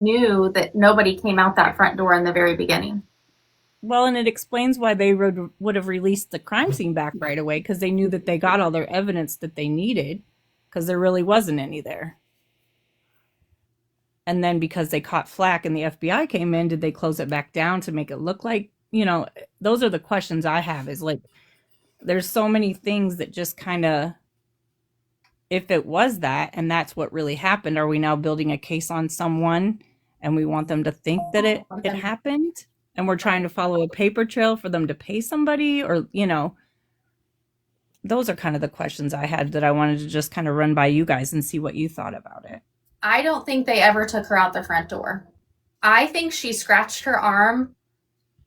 knew that nobody came out that front door in the very beginning. Well, and it explains why they would have released the crime scene back right away because they knew that they got all their evidence that they needed because there really wasn't any there. And then because they caught flack and the FBI came in, did they close it back down to make it look like, those are the questions I have is like, there's so many things that just kind of, if it was that and that's what really happened, are we now building a case on someone and we want them to think that it happened? And we're trying to follow a paper trail for them to pay somebody or, those are kind of the questions I had that I wanted to just kind of run by you guys and see what you thought about it. I don't think they ever took her out the front door. I think she scratched her arm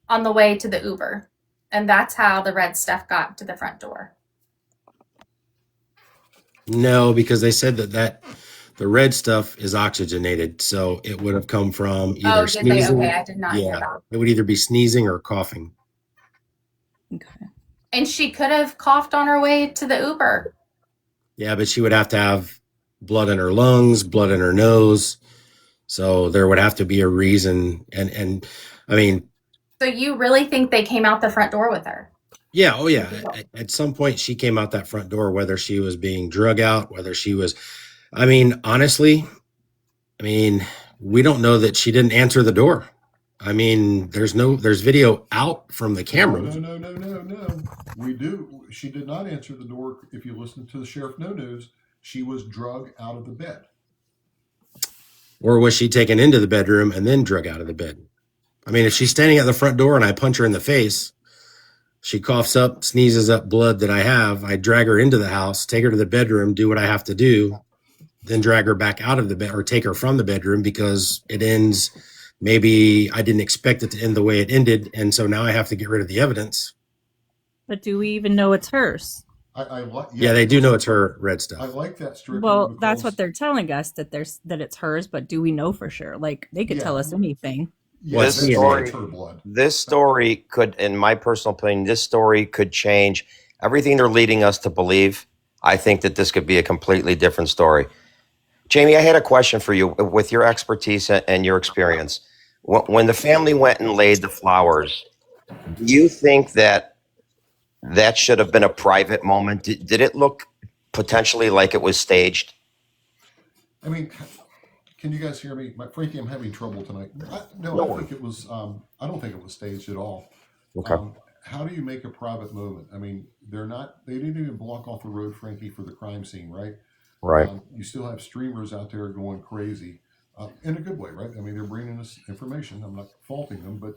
on the way to the Uber. And that's how the red stuff got to the front door. No, because they said that the red stuff is oxygenated, so it would have come from either did they? sneezing. Okay, I did not hear that. It would either be sneezing or coughing. Okay. And she could have coughed on her way to the Uber. Yeah, but she would have to have blood in her lungs, blood in her nose. So there would have to be a reason. And I mean, so you really think they came out the front door with her? yeah. Oh, yeah. At some point, she came out that front door, whether she was being drug out, whether she was, I mean, honestly, we don't know that she didn't answer the door. I mean, there's video out from the camera. No. We do. She did not answer the door. If you listen to the Sheriff No News, she was drug out of the bed. Or was she taken into the bedroom and then drug out of the bed? I mean, if she's standing at the front door and I punch her in the face, she coughs up, sneezes up blood that I have, I drag her into the house, take her to the bedroom, do what I have to do, then drag her back out of the bed or take her from the bedroom because it ends. Maybe I didn't expect it to end the way it ended. And so now I have to get rid of the evidence. But do we even know it's hers? Yeah, they do know it's her red stuff. I like that strictly. Well, that's what they're telling us that it's hers, but do we know for sure? Like they could tell us anything. Yes, this story could, in my personal opinion, this story could change everything they're leading us to believe. I think that this could be a completely different story. Jamie, I had a question for you with your expertise and your experience. When the family went and laid the flowers, do you think that should have been a private moment? Did it look potentially like it was staged? I mean, can you guys hear me? Frankie, I'm having trouble tonight. I think it was, I don't think it was staged at all. Okay. How do you make a private moment? I mean, they didn't even block off the road, Frankie, for the crime scene, right? Right. You still have streamers out there going crazy in a good way, right? I mean, they're bringing us information. I'm not faulting them, but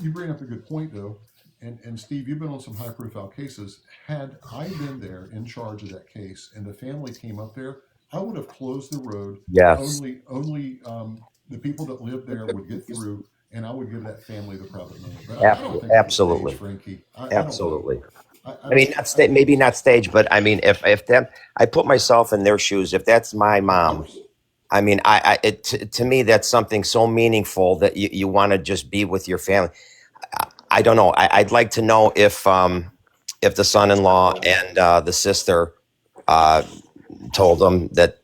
you bring up a good point, though. And Steve, you've been on some high profile cases. Had I been there in charge of that case and the family came up there, I would have closed the road. Yes. Only the people that lived there would get through, and I would give that family the private moment. But I don't think absolutely, staged, Frankie. Absolutely. I mean, maybe not staged, but I mean, if I put myself in their shoes, if that's my mom, I mean, to me, that's something so meaningful that you want to just be with your family. I don't know. I'd like to know if the son-in-law and the sister told them that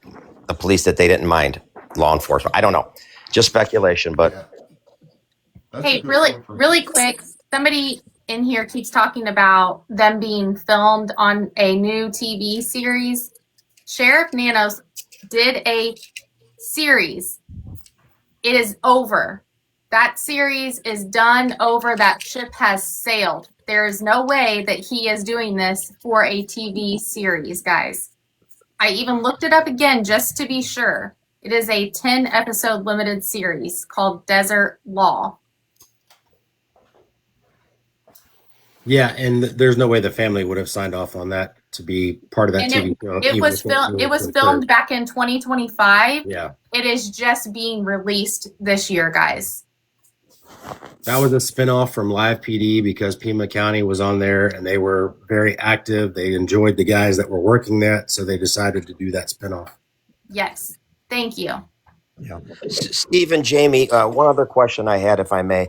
the police that they didn't mind law enforcement. I don't know. Just speculation, but. Hey, really quick. Somebody in here keeps talking about them being filmed on a new TV series. Sheriff Nanos did a series. It is over. That series is done, over. That ship has sailed. There is no way that he is doing this for a TV series, guys. I even looked it up again just to be sure. It is a 10-episode limited series called Desert Law. Yeah, and there's no way the family would have signed off on that to be part of that TV show. It was filmed back in 2025. Yeah. It is just being released this year, guys. That was a spinoff from Live PD because Pima County was on there and they were very active. They enjoyed the guys that were working that, so they decided to do that spinoff. Yes. Thank you. Yeah. Steve and Jamie, one other question I had, if I may.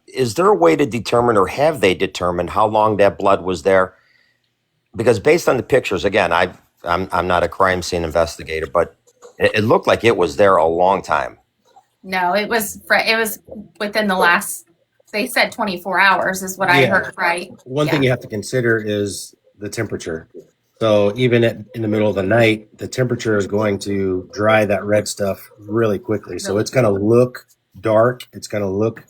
Is there a way to determine, or have they determined, how long that blood was there? Because based on the pictures, again, I'm not a crime scene investigator, but It looked like it was there a long time. No, it was within the last. They said 24 hours is what I Yeah. heard. Right. One thing you have to consider is the temperature. So even in the middle of the night, the temperature is going to dry that red stuff really quickly. So it's going to look dark. It's going to look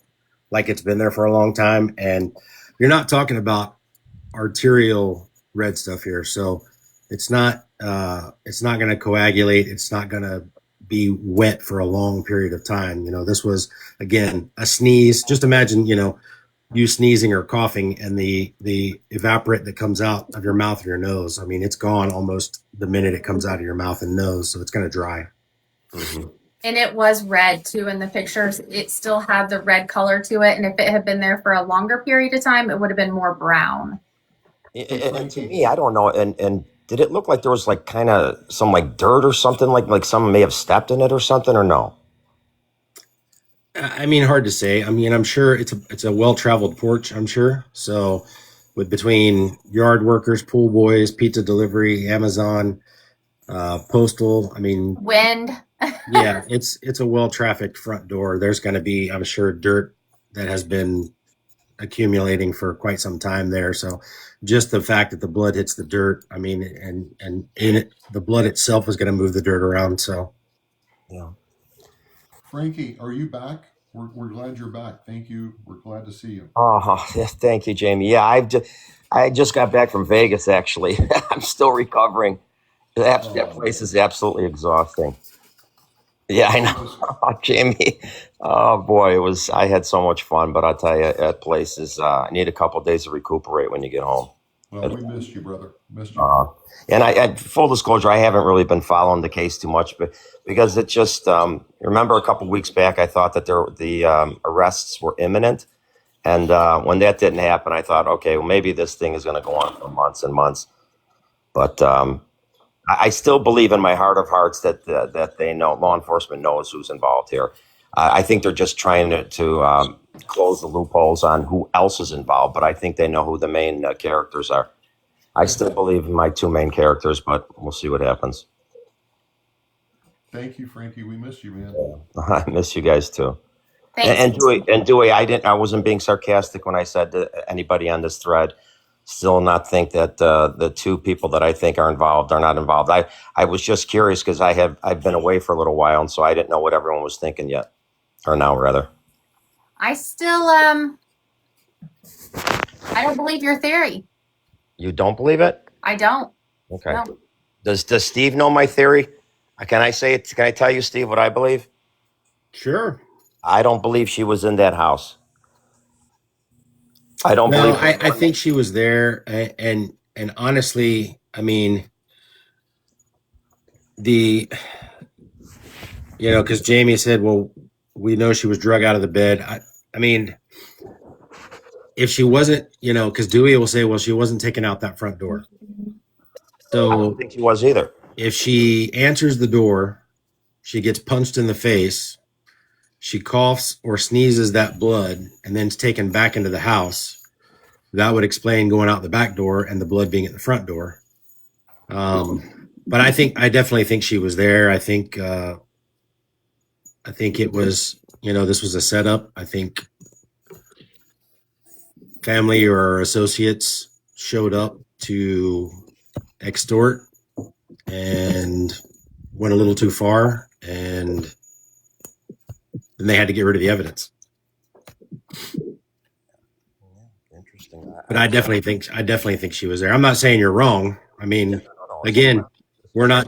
like it's been there for a long time. And you're not talking about arterial red stuff here. So it's not going to coagulate. It's not going to be wet for a long period of time. This was, again, a sneeze. Just imagine, you sneezing or coughing and the evaporate that comes out of your mouth or your nose. I mean, it's gone almost the minute it comes out of your mouth and nose. So it's going to dry. Mm-hmm. And it was red too in the pictures. It still had the red color to it. And if it had been there for a longer period of time, it would have been more brown. To me, I don't know. And did it look like there was like kind of some like dirt or something, like someone may have stepped in it or something, or no? I mean, hard to say. I mean, I'm sure it's a well-traveled porch, I'm sure. So with between yard workers, pool boys, pizza delivery, Amazon, postal, I mean, Wind. yeah, it's a well-trafficked front door. There's going to be, I'm sure, dirt that has been accumulating for quite some time there. So just the fact that the blood hits the dirt, I mean, and in it, the blood itself is going to move the dirt around. So, Yeah. Frankie, are you back? We're glad you're back. Thank you. We're glad to see you. Oh, yes, thank you, Jamie. Yeah, I just got back from Vegas. Actually, I'm still recovering. That place is absolutely exhausting. Yeah, I know, Jamie. Oh boy, I had so much fun, but I'll tell you, that place is. I need a couple of days to recuperate when you get home. Well, we missed you, brother. Missed you. And I full disclosure, I haven't really been following the case too much, but because it just remember a couple of weeks back, I thought that the arrests were imminent, and when that didn't happen, I thought, okay, well maybe this thing is going to go on for months and months. But I still believe in my heart of hearts that they know, law enforcement knows who's involved here. I think they're just trying to close the loopholes on who else is involved, but I think they know who the main characters are. I still believe in my two main characters, but we'll see what happens. Thank you, Frankie. We miss you, man. I miss you guys too. Thanks. And Dewey, I wasn't being sarcastic when I said to anybody on this thread. Still not think that the two people that I think are involved are not involved. I was just curious because I've been away for a little while, and so I didn't know what everyone was thinking yet, or now rather. I still I don't believe your theory. You don't believe it? I don't. Okay. No. Does Steve know my theory? Can I say it? Can I tell you, Steve, what I believe? sure. I don't believe she was in that house. I don't No, believe. I think she was there, and honestly, I mean, because Jamie said, well, we know she was drug out of the bed. I mean, if she wasn't, because Dewey will say, well, she wasn't taken out that front door. I don't So think she was either. if she answers the door, she gets punched in the face, she coughs or sneezes that blood, and then is taken back into the house. That would explain going out the back door and the blood being at the front door. But I definitely think she was there. I think it was, this was a setup. I think family or associates showed up to extort and went a little too far, and then they had to get rid of the evidence. Interesting. But I definitely think she was there. I'm not saying you're wrong. I mean, again, I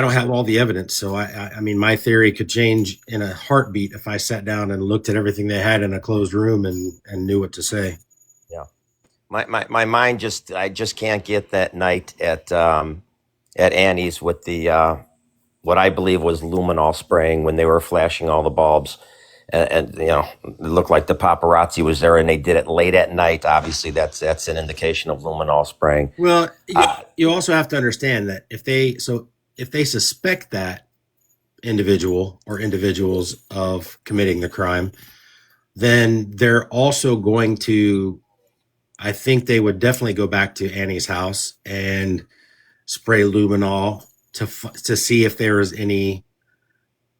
don't have all the evidence. So I mean, my theory could change in a heartbeat if I sat down and looked at everything they had in a closed room and knew what to say. Yeah. My mind I just can't get that night at Annie's with the what I believe was luminol spraying when they were flashing all the bulbs, and it looked like the paparazzi was there, and they did it late at night. Obviously, that's an indication of luminol spraying. Well, you also have to understand that if they suspect that individual or individuals of committing the crime, then they're also going to, I think they would definitely go back to Annie's house and spray luminol to see if there is any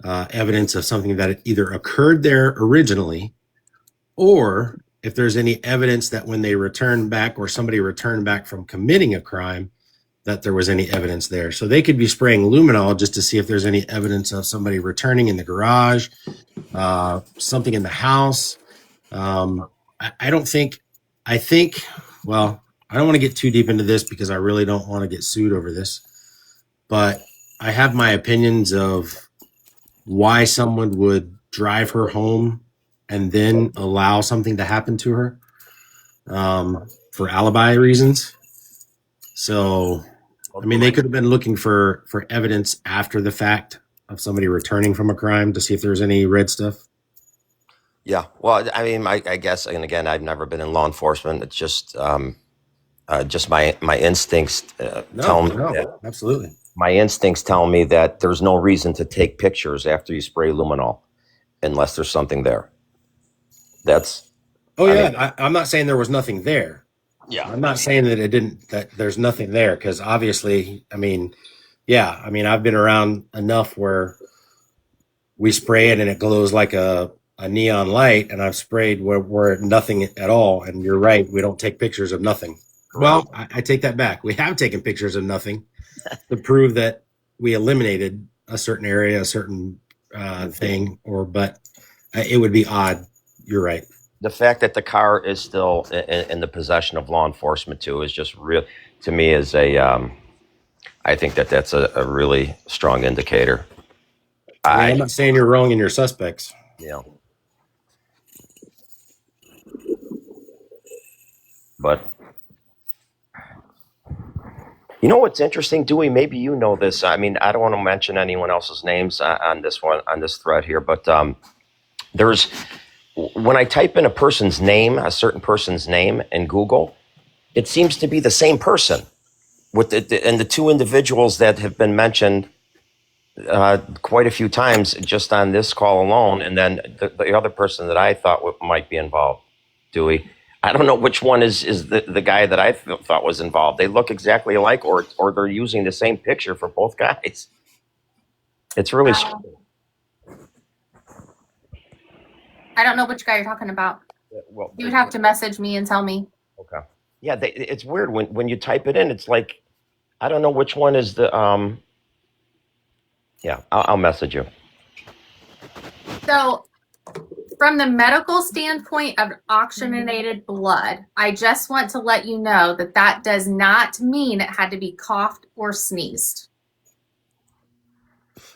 evidence of something that either occurred there originally, or if there's any evidence that when they returned back or somebody returned back from committing a crime, that there was any evidence there. So they could be spraying luminol just to see if there's any evidence of somebody returning in the garage, something in the house. I don't think, I think, well, I don't want to get too deep into this because I really don't want to get sued over this, but I have my opinions of why someone would drive her home and then allow something to happen to her, for alibi reasons. So, I mean, they could have been looking for evidence after the fact of somebody returning from a crime to see if there's any red stuff. Yeah. Well, I mean, I guess, and again, I've never been in law enforcement. It's just my instincts tell me that, Absolutely. my instincts tell me that there's no reason to take pictures after you spray luminol unless there's something there. That's. Oh, I yeah. mean- I'm not saying there was nothing there. Yeah. I'm not saying that there's nothing there, because obviously, I mean, yeah, I mean, I've been around enough where we spray it and it glows like a neon light, and I've sprayed where nothing at all. And you're right, we don't take pictures of nothing. Well, I take that back. We have taken pictures of nothing to prove that we eliminated a certain area, a certain thing, but it would be odd. You're right. The fact that the car is still in the possession of law enforcement too is just real, to me, is I think that's a really strong indicator. I'm not saying you're wrong in your suspects. Yeah. But you know what's interesting, Dewey? Maybe you know this. I mean, I don't want to mention anyone else's names on this thread here, but there's, when I type in a certain person's name in Google, it seems to be the same person with and the two individuals that have been mentioned quite a few times just on this call alone, and then the other person that I thought might be involved, Dewey. I don't know which one is the guy that I thought was involved. They look exactly alike, or they're using the same picture for both guys. It's really strange. I don't know which guy you're talking about. Well, You would have to message me and tell me. Okay. Yeah, it's weird when you type it in. It's like, I don't know which one is the. Yeah, I'll message you. So, from the medical standpoint of oxygenated blood, I just want to let you know that does not mean it had to be coughed or sneezed.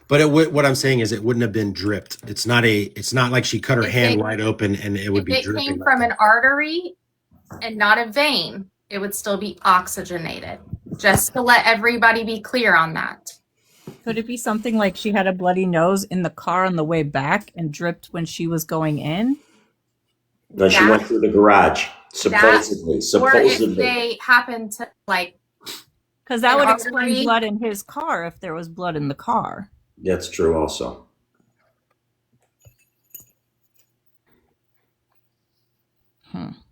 But what I'm saying is, it wouldn't have been dripped. It's not like she cut her hand wide open and it would be If it dripping. came from an artery and not a vein, it would still be oxygenated. Just to let everybody be clear on that. Could it be something like she had a bloody nose in the car on the way back and dripped when she was going in? No, she went through the garage, supposedly. Or if they happened to, like, Because that An would artery? explain blood in his car if there was blood in the car. That's true also.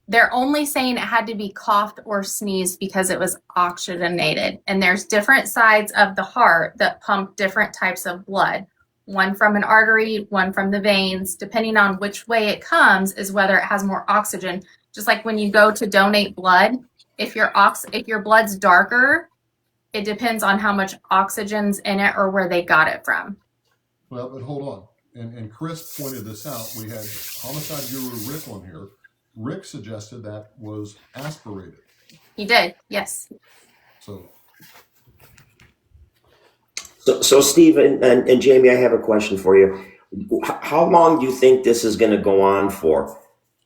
they're only saying it had to be coughed or sneezed because it was oxygenated. And there's different sides of the heart that pump different types of blood. One from an artery, one from the veins. Depending on which way it comes is whether it has more oxygen. Just like when you go to donate blood, if your blood's darker, it depends on how much oxygen's in it or where they got it from. Well, but hold on. And Chris pointed this out. We had homicide guru Rick on here. Rick suggested that was aspirated. He did, yes. So Steve and Jamie, I have a question for you. How long do you think this is going to go on for?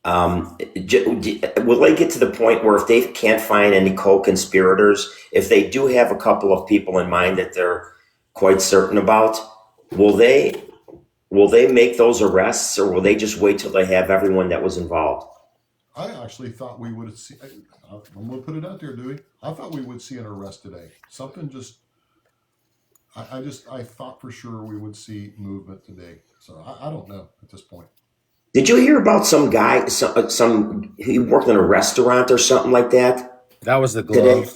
Will they get to the point where if they can't find any co-conspirators, if they do have a couple of people in mind that they're quite certain about, will they make those arrests, or will they just wait till they have everyone that was involved? I actually thought we would see, I'm going to put it out there, Dewey. I thought we would see an arrest today. Something just, I thought for sure we would see movement today. So I don't know at this point. Did you hear about some guy, he worked in a restaurant or something like that? That was the glove. Today?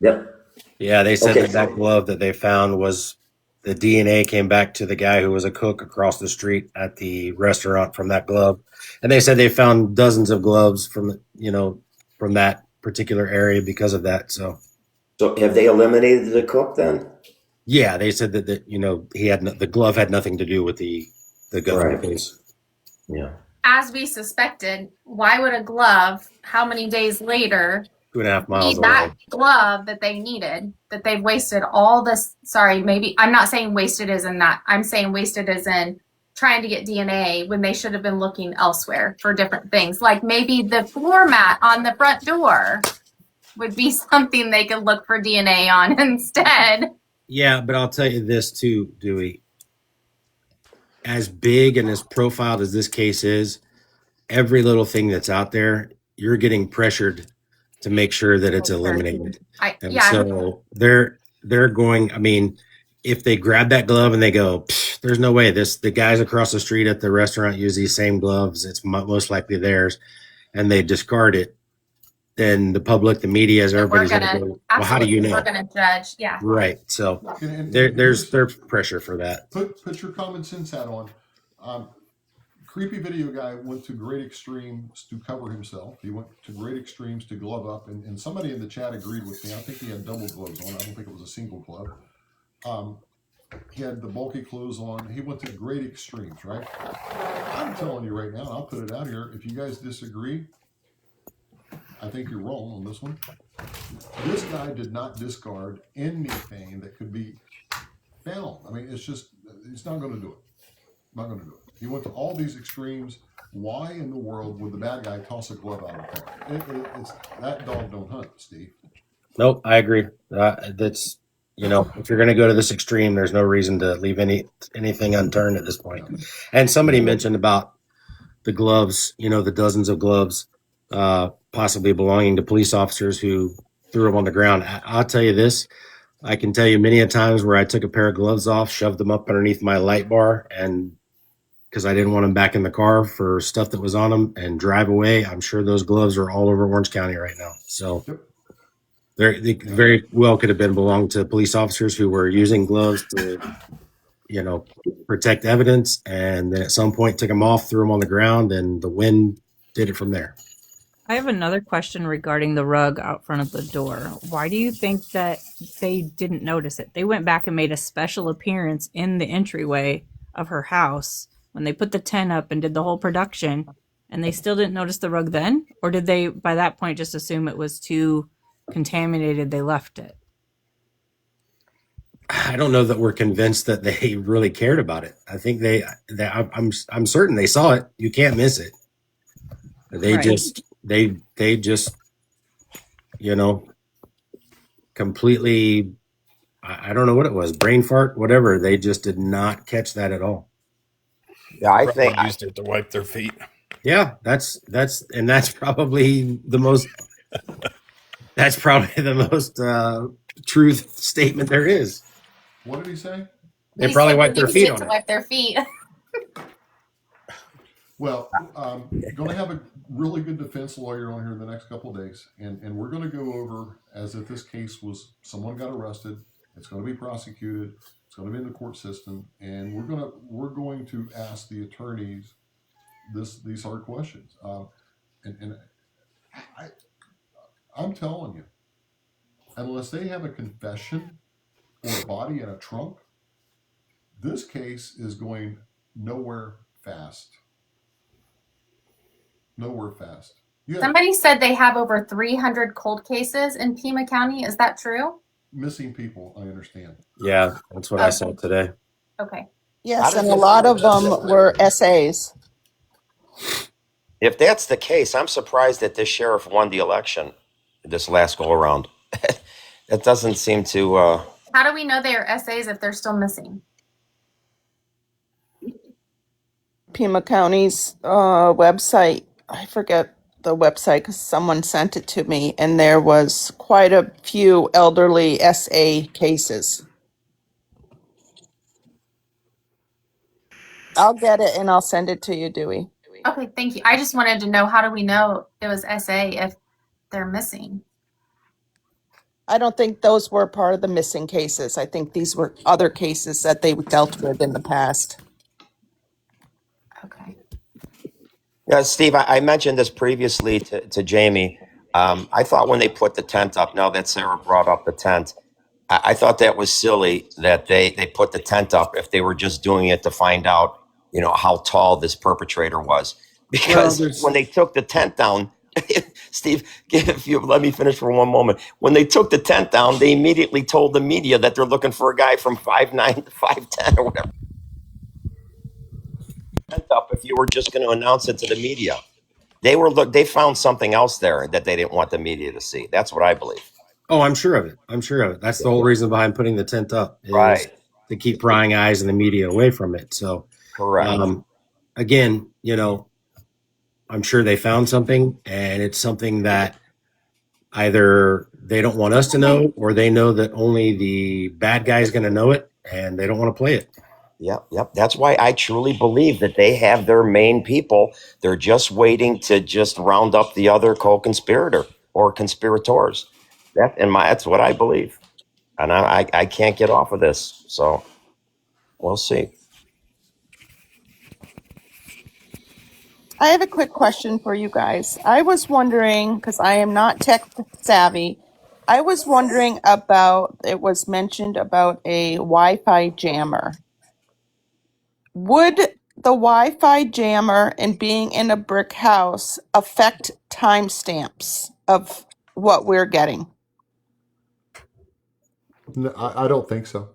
Yep. Yeah, they said Okay. that glove that they found was the DNA came back to the guy who was a cook across the street at the restaurant from that glove, and they said they found dozens of gloves from from that particular area because of that. So So have they eliminated the cook then? yeah, they said that he had the glove had nothing to do with the gun case. Yeah. As we suspected, why would a glove, how many days later, 2.5 miles need that away. glove that they needed, that they've wasted all this? Sorry, maybe I'm not saying wasted as in that. I'm saying wasted as in trying to get DNA when they should have been looking elsewhere for different things. Like maybe the floor mat on the front door would be something they could look for DNA on instead. Yeah, but I'll tell you this too, Dewey. As big and as profiled as this case is, every little thing that's out there, you're getting pressured to make sure that it's eliminated. So they're going. I mean, if they grab that glove and they go, "There's no way the guys across the street at the restaurant use these same gloves. It's most likely theirs," and they discard it, then the public, the media, everybody's going to go, "Well, how do you know?" We're going to judge. Yeah. Right. So And there's pressure for that. put your common sense hat on. Creepy video guy went to great extremes to cover himself. He went to great extremes to glove up, and somebody in the chat agreed with me. I think he had double gloves on. I don't think it was a single glove. He had the bulky clothes on. He went to great extremes, right? I'm telling you right now, and I'll put it out here. If you guys disagree, I think you're wrong on this one. This guy did not discard anything that could be found. I mean, it's not going to do it. Not going to do it. He went to all these extremes. Why in the world would the bad guy toss a glove out of the car? It's that dog don't hunt, Steve. Nope, I agree. That's if you're going to go to this extreme, there's no reason to leave anything unturned at this point. And somebody mentioned about the gloves, the dozens of gloves, possibly belonging to police officers who threw them on the ground. I'll tell you this. I can tell you many a times where I took a pair of gloves off, shoved them up underneath my light bar, and because I didn't want them back in the car for stuff that was on them, and drive away. I'm sure those gloves are all over Orange County right now. So they very well could have belonged to police officers who were using gloves to, protect evidence, and then at some point took them off, threw them on the ground, and the wind did it from there. I have another question regarding the rug out front of the door. Why do you think that they didn't notice it? They went back and made a special appearance in the entryway of her house when they put the tent up and did the whole production, and they still didn't notice the rug then? Or did they, by that point, just assume it was too contaminated, they left it? I don't know that we're convinced that they really cared about it. I think I'm certain they saw it. You can't miss it. They just completely, I don't know what it was, brain fart, whatever. They just did not catch that at all. Yeah, I think used it to wipe their feet. Yeah, that's probably the most truth statement there is. What did he say? They probably wiped their feet on it. Wipe their feet. Well, going to have a really good defense lawyer on here in the next couple of days, and we're going to go over as if this case was someone got arrested. It's going to be prosecuted. It's going to be in the court system, and we're going to ask the attorneys these hard questions. I'm telling you, unless they have a confession or a body in a trunk, this case is going nowhere fast. Nowhere fast. Yeah. Somebody said they have over 300 cold cases in Pima County. Is that true? Missing people, I understand. Yeah, that's what I saw today. Okay. Yes, and a lot of them were essays. if that's the case, I'm surprised that this sheriff won the election this last go around. That doesn't seem to. How do we know they are essays if they're still missing? Pima County's website, I forget the website because someone sent it to me, and there was quite a few elderly SA cases. I'll get it and I'll send it to you, Dewey. Okay, thank you. I just wanted to know, how do we know it was SA if they're missing? I don't think those were part of the missing cases. I think these were other cases that they dealt with in the past. Okay. Yeah, Steve, I mentioned this previously to Jamie. I thought when they put the tent up, now that Sarah brought up the tent, I thought that was silly that they put the tent up if they were just doing it to find out, how tall this perpetrator was. Well, Because there's when they took the tent down, Steve, if you let me finish for one moment. When they took the tent down, they immediately told the media that they're looking for a guy from 5'9" to 5'10" or whatever. Tent up if you were just going to announce it to the media. They found something else there that they didn't want the media to see. That's what I believe. Oh, I'm sure of it. I'm sure of it. That's the whole reason behind putting the tent up is Right. to keep prying eyes and the media away from it. So, Correct. again, I'm sure they found something, and it's something that either they don't want us to know, or they know that only the bad guy is going to know it, and they don't want to play it. Yep. That's why I truly believe that they have their main people. They're just waiting to just round up the other co-conspirator or conspirators. That's what I believe. And I can't get off of this. So we'll see. I have a quick question for you guys. I was wondering, because I am not tech savvy, I was wondering about, it was mentioned about a Wi-Fi jammer. Would the Wi-Fi jammer and being in a brick house affect timestamps of what we're getting? No, I don't think so.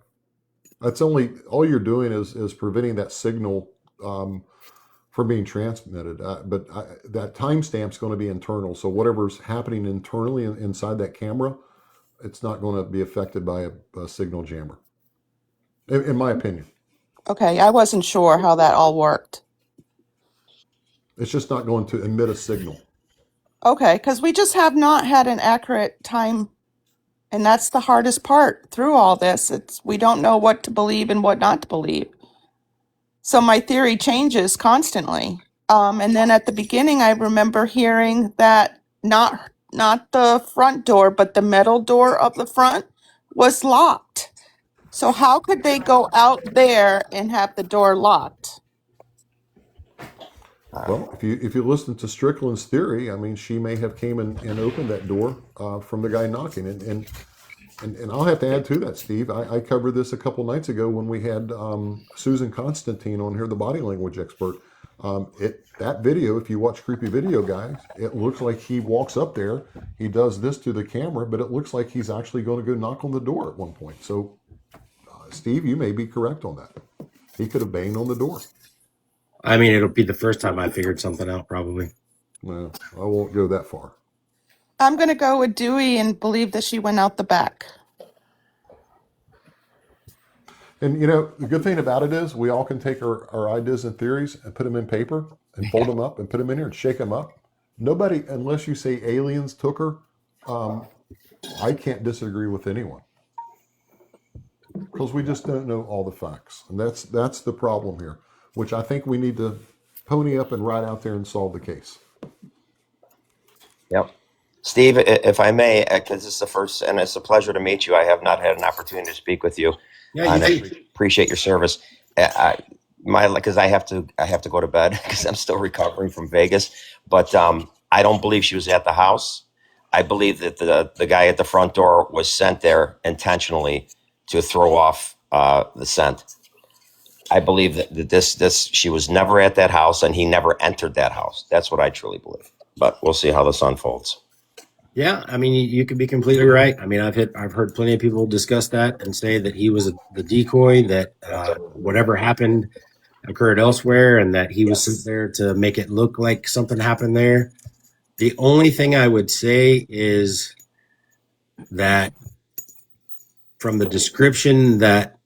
That's all you're doing is preventing that signal from being transmitted. But that timestamp's going to be internal. So whatever's happening internally inside that camera, it's not going to be affected by a signal jammer, in my opinion. Okay, I wasn't sure how that all worked. It's just not going to emit a signal. Okay, because we just have not had an accurate time, and that's the hardest part through all this. We don't know what to believe and what not to believe. So my theory changes constantly. And then at the beginning, I remember hearing that not the front door, but the metal door of the front was locked. So how could they go out there and have the door locked? Well, if you listen to Strickland's theory, I mean, she may have came and opened that door from the guy knocking, and I'll have to add to that, Steve. I covered this a couple nights ago when we had Susan Constantine on here, the body language expert. That video, if you watch Creepy Video Guys, it looks like he walks up there, he does this to the camera, but it looks like he's actually going to go knock on the door at one point. So, Steve, you may be correct on that. He could have banged on the door. I mean, it'll be the first time I figured something out, probably. Well, I won't go that far. I'm going to go with Dewey and believe that she went out the back. And the good thing about it is we all can take our ideas and theories and put them in paper and fold them up and put them in here and shake them up. Nobody, unless you say aliens took her, I can't disagree with anyone, because we just don't know all the facts. And that's the problem here, which I think we need to pony up and ride out there and solve the case. Yep. Steve, if I may, because this is the first, and it's a pleasure to meet you. I have not had an opportunity to speak with you. Yeah, And I you too. appreciate your service. Because I have to go to bed because I'm still recovering from Vegas. But I don't believe she was at the house. I believe that the guy at the front door was sent there intentionally to throw off the scent. I believe that this she was never at that house, and he never entered that house. That's what I truly believe. But we'll see how this unfolds. Yeah, I mean, you could be completely right. I mean, I've heard plenty of people discuss that and say that he was the decoy, that whatever happened occurred elsewhere, and that he was sent there to make it look like something happened there. The only thing I would say is that from the description that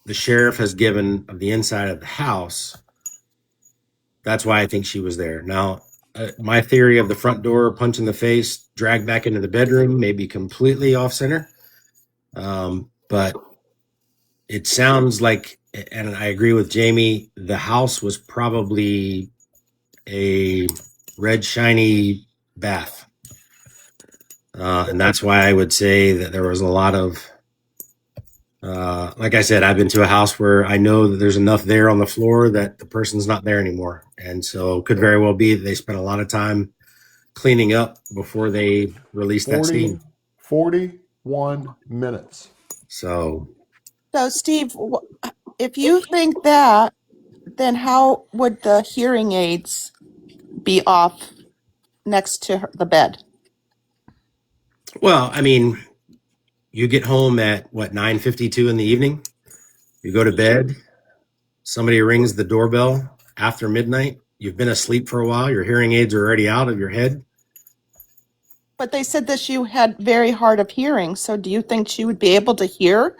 the sheriff has given of the inside of the house, that's why I think she was there. Now, my theory of the front door, punch in the face, drag back into the bedroom may be completely off center. But it sounds like, and I agree with Jamie, the house was probably a red, shiny bath. And that's why I would say that there was a lot of, like I said, I've been to a house where I know that there's enough there on the floor that the person's not there anymore. And so it could very well be that they spent a lot of time cleaning up before they released that 40, scene. 41 minutes. So So, Steve, if you think that, then how would the hearing aids be off next to the bed? well, I mean, you get home at what, 9:52 in the evening, you go to bed, somebody rings the doorbell after midnight, you've been asleep for a while, your hearing aids are already out of your head. But they said that she had very hard of hearing. So do you think she would be able to hear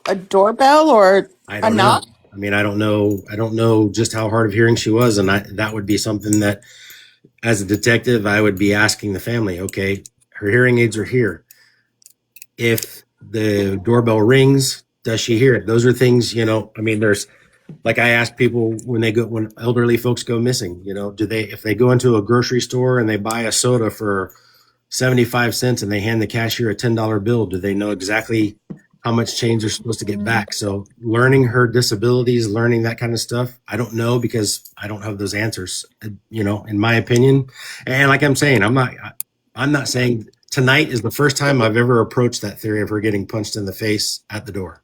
a doorbell or I don't know. enough? I mean, I don't know just how hard of hearing she was, and that would be something that, as a detective, I would be asking the family. Okay, her hearing aids are here. If the doorbell rings, does she hear it? Those are things, I mean, there's, like I ask people when elderly folks go missing, if they go into a grocery store and they buy a soda for 75 cents and they hand the cashier a $10 bill, do they know exactly how much change they're supposed to get back? So learning her disabilities, learning that kind of stuff, I don't know, because I don't have those answers, in my opinion. And like I'm saying, I'm not saying tonight is the first time I've ever approached that theory of her getting punched in the face at the door.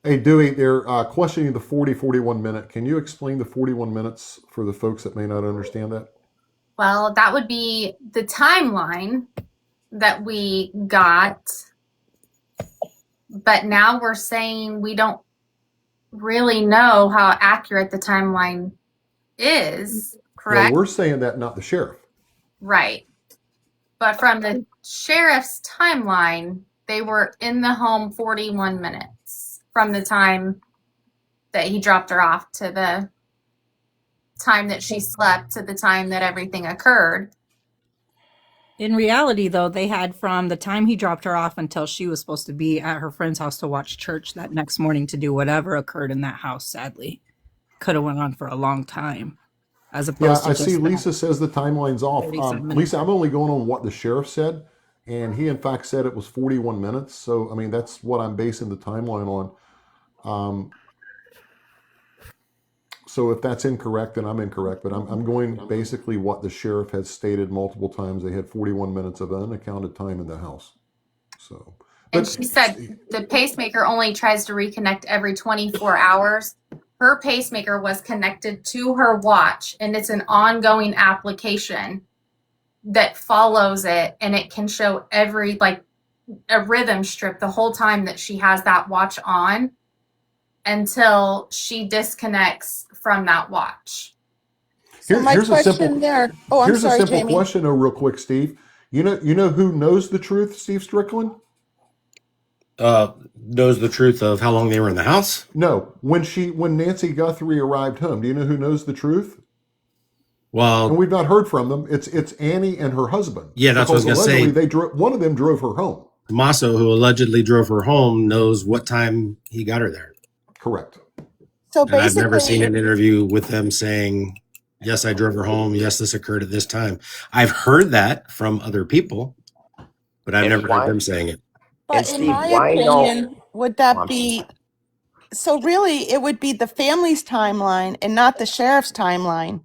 Hey, Dewey, they're questioning the 41 minute. Can you explain the 41 minutes for the folks that may not understand that? Well, that would be the timeline that we got. But now we're saying we don't really know how accurate the timeline is, correct? Well, we're saying that, not the sheriff. Right. But from the sheriff's timeline, they were in the home 41 minutes from the time that he dropped her off to the time that she slept to the time that everything occurred. In reality, though, they had from the time he dropped her off until she was supposed to be at her friend's house to watch church that next morning to do whatever occurred in that house, sadly. Could have went on for a long time. As Yeah, opposed to I just see that. Lisa says the timeline's off. 37 minutes. Lisa, I'm only going on what the sheriff said, and he in fact said it was 41 minutes. So, I mean, that's what I'm basing the timeline on. So if that's incorrect, then I'm incorrect. But I'm going basically what the sheriff has stated multiple times. They had 41 minutes of unaccounted time in the house. So, And but she said the pacemaker only tries to reconnect every 24 hours. Her pacemaker was connected to her watch, and it's an ongoing application that follows it, and it can show every, like, a rhythm strip the whole time that she has that watch on until she disconnects from that watch. So my here's a question simple there. Oh, I'm here's a sorry, simple Jamie. question, though, real quick, Steve. You know who knows the truth, Steve Strickland? Knows the truth of how long they were in the house? No. When Nancy Guthrie arrived home, do you know who knows the truth? And Well, we've not heard from them. It's Annie and her husband. yeah, that's what I was Because going to allegedly say. one of them drove her home. Tommaso, who allegedly drove her home, knows what time he got her there. Correct. So And I've never seen basically, an interview with them saying, yes, I drove her home. Yes, this occurred at this time. I've heard that from other people, but I've And never why- heard them saying it. but in Steve, my why no- opinion, would that I'm be, so really it would be the family's timeline and not the sheriff's timeline,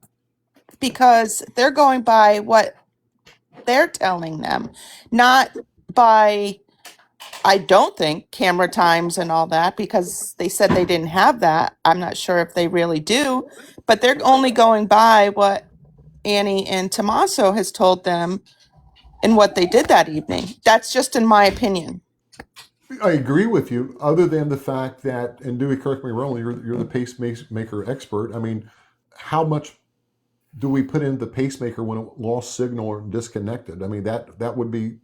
because they're going by what they're telling them, not by, I don't think, camera times and all that, because they said they didn't have that. I'm not sure if they really do, but they're only going by what Annie and Tommaso has told them and what they did that evening. That's just in my opinion. I agree with you, other than the fact that, and Dewey, correct me wrong, you're the pacemaker expert. I mean, how much do we put in the pacemaker when it lost signal or disconnected? I mean, that would be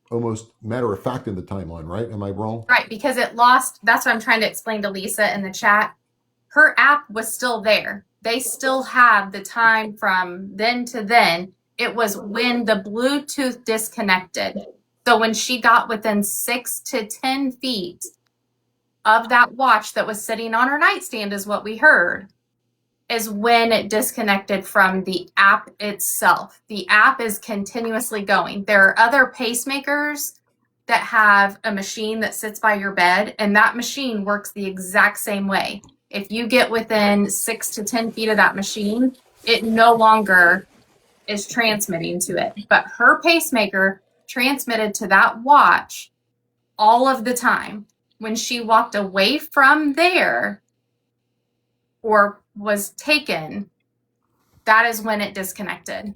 almost matter of fact in the timeline, right? Am I wrong? Right, because it lost. That's what I'm trying to explain to Lisa in the chat. Her app was still there. They still have the time from then to then. It was when the Bluetooth disconnected. So when she got within 6 to 10 feet of that watch that was sitting on her nightstand, is what we heard. is when it disconnected from the app itself. The app is continuously going. There are other pacemakers that have a machine that sits by your bed, and that machine works the exact same way. If you get within 6 to 10 feet of that machine, it no longer is transmitting to it. But her pacemaker transmitted to that watch all of the time. When she walked away from there or was taken, that is when it disconnected.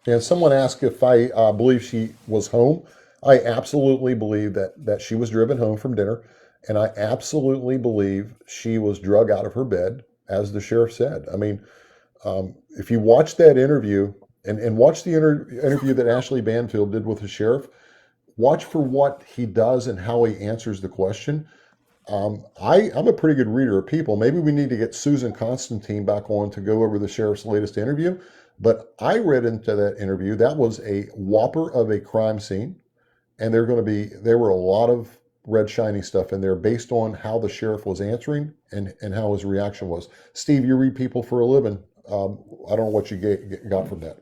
And someone asked if I believe she was home. I absolutely believe that she was driven home from dinner, and I absolutely believe she was drug out of her bed, as the sheriff said. I mean, if you watch that interview and watch the interview that Ashley Banfield did with the sheriff, watch for what he does and how he answers the question. I'm a pretty good reader of people. Maybe we need to get Susan Constantine back on to go over the sheriff's latest interview. But I read into that interview, that was a whopper of a crime scene. And there were a lot of red shiny stuff in there based on how the sheriff was answering and how his reaction was. Steve, you read people for a living. I don't know what you got from that.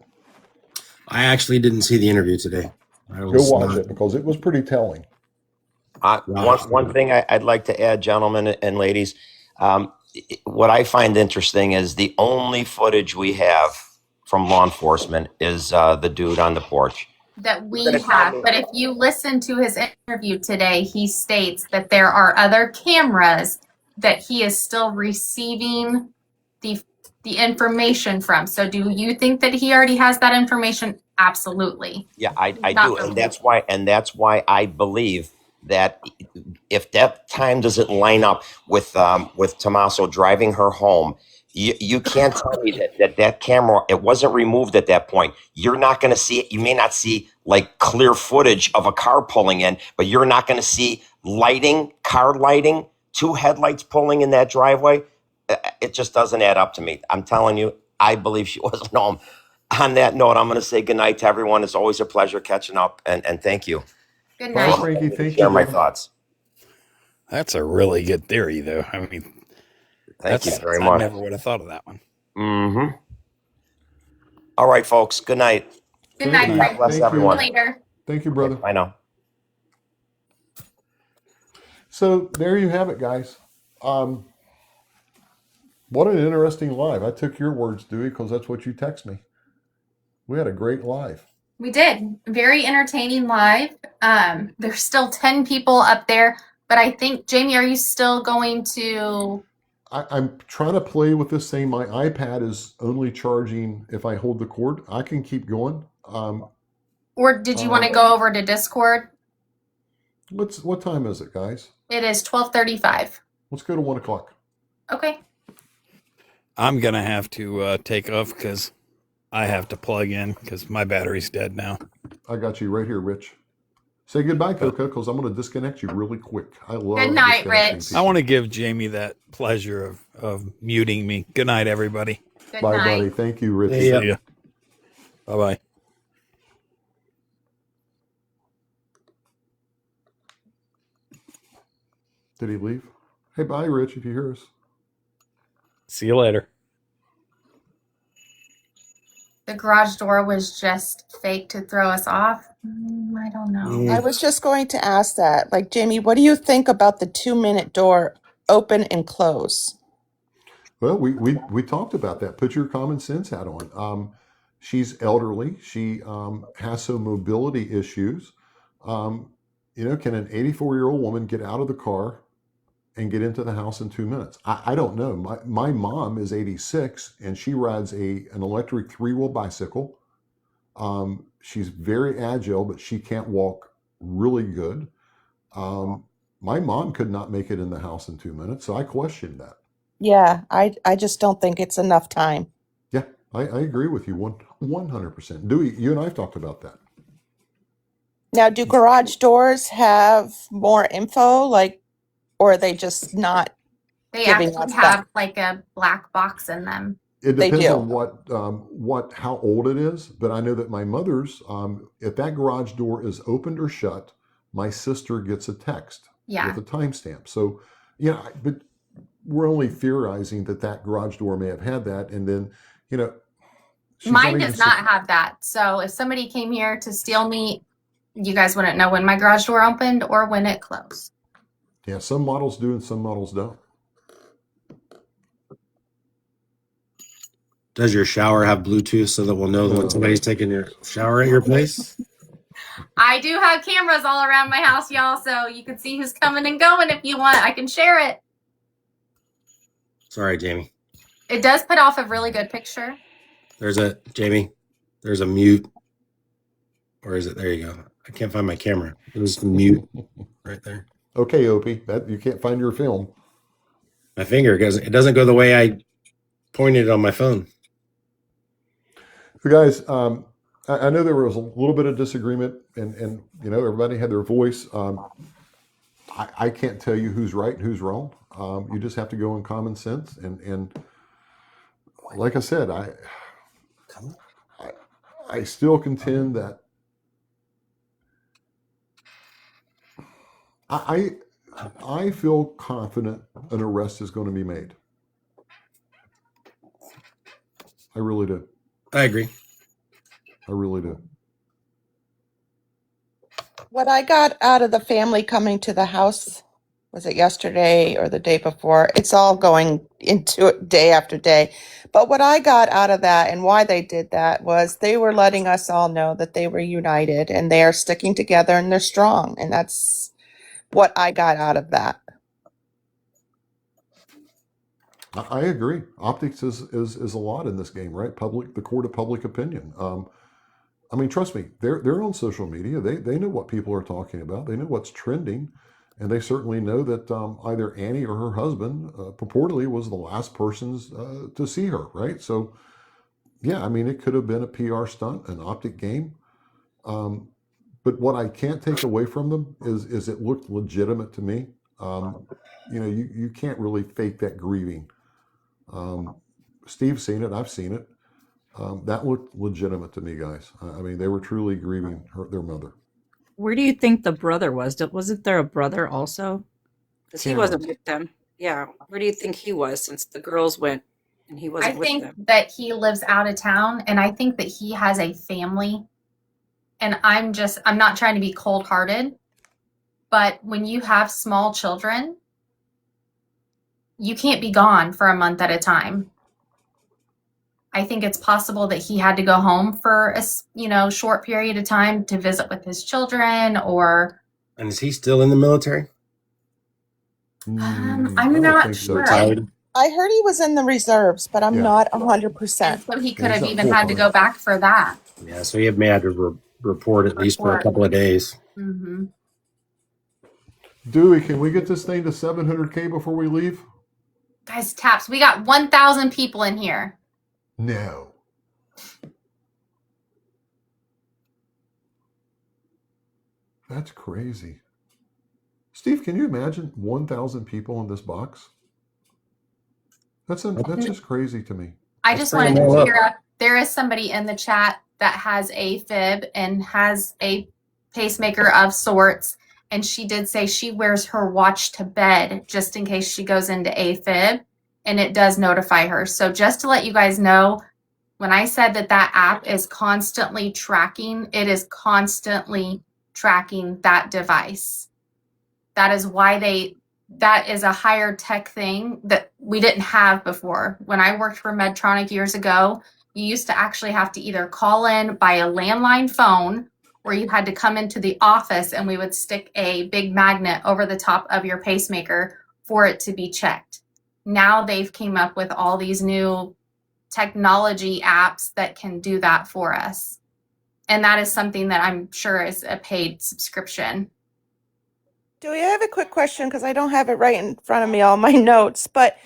I actually didn't see the interview today. Go watch it because it was pretty telling. One thing I'd like to add, gentlemen and ladies, what I find interesting is the only footage we have from law enforcement is the dude on the porch. That we have. But if you listen to his interview today, he states that there are other cameras that he is still receiving the information from. So do you think that he already has that information? Absolutely. Yeah, I do. And that's why I believe that if that time doesn't line up with Tommaso driving her home, you can't tell me that camera, it wasn't removed at that point. You're not going to see it. You may not see like clear footage of a car pulling in, but you're not going to see car lighting, 2 headlights pulling in that driveway. It just doesn't add up to me. I'm telling you, I believe she wasn't home. On that note, I'm going to say goodnight to everyone. It's always a pleasure catching up, and thank you. Good Bye, night. Frankie. Thank you. Share my thoughts. That's a really good theory, though. I mean, Thank you very I much. never would have thought of that one. Mm-hmm. All right, folks. Good night. Good night, Thank Frank. you. Bless Thank you. everyone. Later. Thank you, brother. I know. So there you have it, guys. What an interesting live. I took your words, Dewey, because that's what you text me. We had a great live. We did. Very entertaining live. There's still 10 people up there, but I think, Jamie, are you still going to? I'm trying to play with this thing. My iPad is only charging if I hold the cord. I can keep going. Or did you want to go over to Discord? What time is it, guys? It is 12:35. Let's go to 1 o'clock. Okay. I'm going to have to take off because I have to plug in because my battery's dead now. I got you right here, Rich. Say goodbye, Coco, because I'm going to disconnect you really quick. I love Good night, disconnecting Rich. people. I want to give Jamie that pleasure of muting me. Good night, everybody. Good Bye, night. buddy. Thank you, Rich. Yeah. See ya. Bye-bye. Did he leave? Hey, bye, Rich, if you hear us. See you later. The garage door was just fake to throw us off. I don't know. I was just going to ask that. Like, Jamie, what do you think about the 2-minute door open and close? Well, we talked about that. Put your common sense hat on. She's elderly. She has some mobility issues. Can an 84-year-old woman get out of the car and get into the house in 2 minutes? I don't know. My mom is 86 and she rides an electric 3-wheel bicycle. She's very agile, but she can't walk really good. My mom could not make it in the house in 2 minutes, so I questioned that. Yeah, I just don't think it's enough time. Yeah, I agree with you 100%. Dewey, you and I have talked about that. Now, do garage doors have more info, or are they just not? They Giving actually us have like a black box in them. It They depends do. on how old it is, but I know that my mother's, if that garage door is opened or shut, my sister gets a text Yeah. with a timestamp. So, yeah, but we're only theorizing that that garage door may have had that, and then you know, she's Mine even does not have that. So if somebody came here to steal me, you guys wouldn't know when my garage door opened or when it closed. Yeah, some models do and some models don't. Does your shower have Bluetooth so that we'll know when somebody's taking your shower at your place? I do have cameras all around my house, y'all, so you can see who's coming and going if you want. I can share it. Sorry, Jamie. It does put off a really good picture. There's a mute. Or is it? There you go. I can't find my camera. It was mute right there. Okay, Opie, that you can't find your film. My finger doesn't go the way I pointed it on my phone. So, guys, I know there was a little bit of disagreement, and you know, everybody had their voice. I can't tell you who's right and who's wrong. You just have to go on common sense, and like I said, I still contend that I feel confident an arrest is going to be made. I really do. I agree. I really do. What I got out of the family coming to the house, was it yesterday or the day before? It's all going into it day after day. But what I got out of that and why they did that was they were letting us all know that they were united and they are sticking together and they're strong. And that's what I got out of that. I agree. Optics is a lot in this game, right? The court of public opinion. I mean, trust me, they're on social media. They know what people are talking about. They know what's trending, and they certainly know that either Annie or her husband purportedly was the last persons to see her, right? So, yeah, I mean, it could have been a PR stunt, an optic game. But what I can't take away from them is it looked legitimate to me. You know, you can't really fake that grieving. Steve's seen it. I've seen it. That looked legitimate to me, guys. I mean, they were truly grieving their mother. Where do you think the brother was? Wasn't there a brother also? Because he Cameron. wasn't with them. Yeah. Where do you think he was since the girls went and he I wasn't with think them? that he lives out of town, and I think that he has a family. And I'm not trying to be cold-hearted, but when you have small children, you can't be gone for a month at a time. I think it's possible that he had to go home for a short period of time to visit with his children, or And is he still in the military? I'm I don't not think so. sure. Retired? I heard he was in the reserves, but I'm Yeah. not And 100%. so he could Yeah, have he's even not had to full-time. go back for that. Yeah, so he may have to report at least for a couple of days. Mm-hmm. Dewey, can we get this thing to 700K before we leave? Guys, taps. We got 1,000 people in here. No. That's crazy. Steve, can you imagine 1,000 people in this box? That's just crazy to me. I Let's just bring wanted them all to up. clear up. There is somebody in the chat that has a fib and has a pacemaker of sorts. And she did say she wears her watch to bed just in case she goes into AFib, and it does notify her. So just to let you guys know, when I said that app is constantly tracking, it is constantly tracking that device. That is why that is a higher tech thing that we didn't have before. When I worked for Medtronic years ago, you used to actually have to either call in by a landline phone, or you had to come into the office and we would stick a big magnet over the top of your pacemaker for it to be checked. Now they've came up with all these new technology apps that can do that for us. And that is something that I'm sure is a paid subscription. Dewey, I have a quick question because I don't have it right in front of me, all my notes. But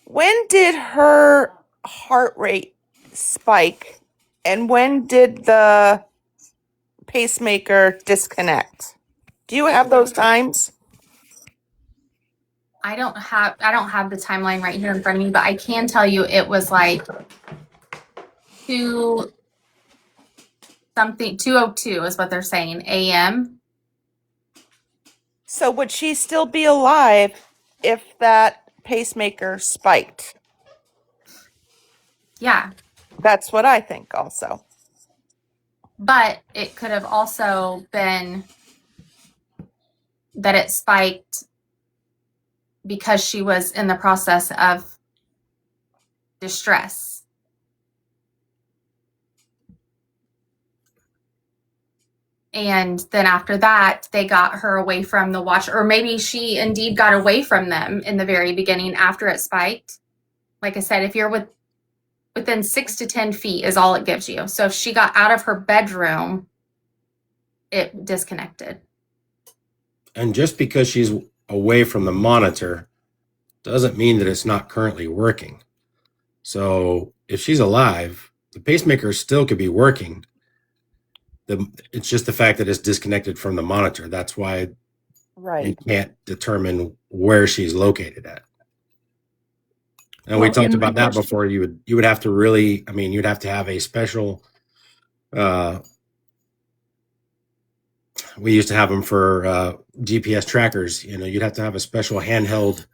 when did her heart rate spike and when did the pacemaker disconnect? Do you have those times? I don't have the timeline right here in front of me, but I can tell you it was like 2:02 is what they're saying, AM. So would she still be alive if that pacemaker spiked. Yeah. That's what I think also. But it could have also been that it spiked because she was in the process of distress. And then after that, they got her away from the watch, or maybe she indeed got away from them in the very beginning after it spiked. Like I said, if you're within 6 to 10 feet is all it gives you. So if she got out of her bedroom, it disconnected. And just because she's away from the monitor doesn't mean that it's not currently working. So if she's alive, the pacemaker still could be working. It's just the fact that it's disconnected from the monitor. That's why you Right. can't determine where she's located at. And we Well, talked and my about that question- before. You would have to really, I mean, you'd have to have a special, we used to have them for GPS trackers. You know, you'd have to have a special handheld,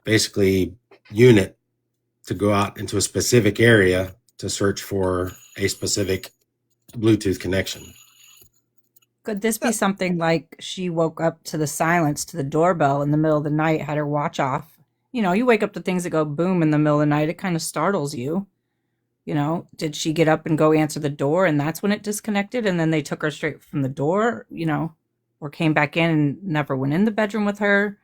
basically, unit to go out into a specific area to search for a specific Bluetooth connection. Could this be something like she woke up to the silence to the doorbell in the middle of the night, had her watch off? You know, you wake up to things that go boom in the middle of the night, it kind of startles you. You know, did she get up and go answer the door and that's when it disconnected and then they took her straight from the door, you know, or came back in and never went in the bedroom with her?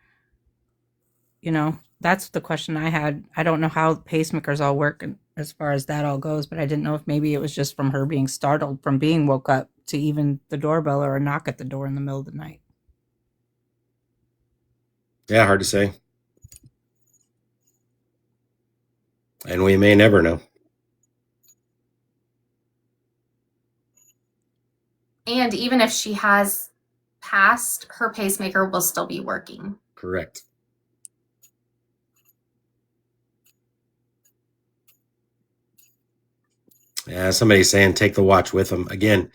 You know, that's the question I had. I don't know how pacemakers all work as far as that all goes, but I didn't know if maybe it was just from her being startled from being woke up to even the doorbell or a knock at the door in the middle of the night. Yeah, hard to say. And we may never know. And even if she has passed, her pacemaker will still be working. Correct. Yeah, somebody's saying take the watch with them. Again,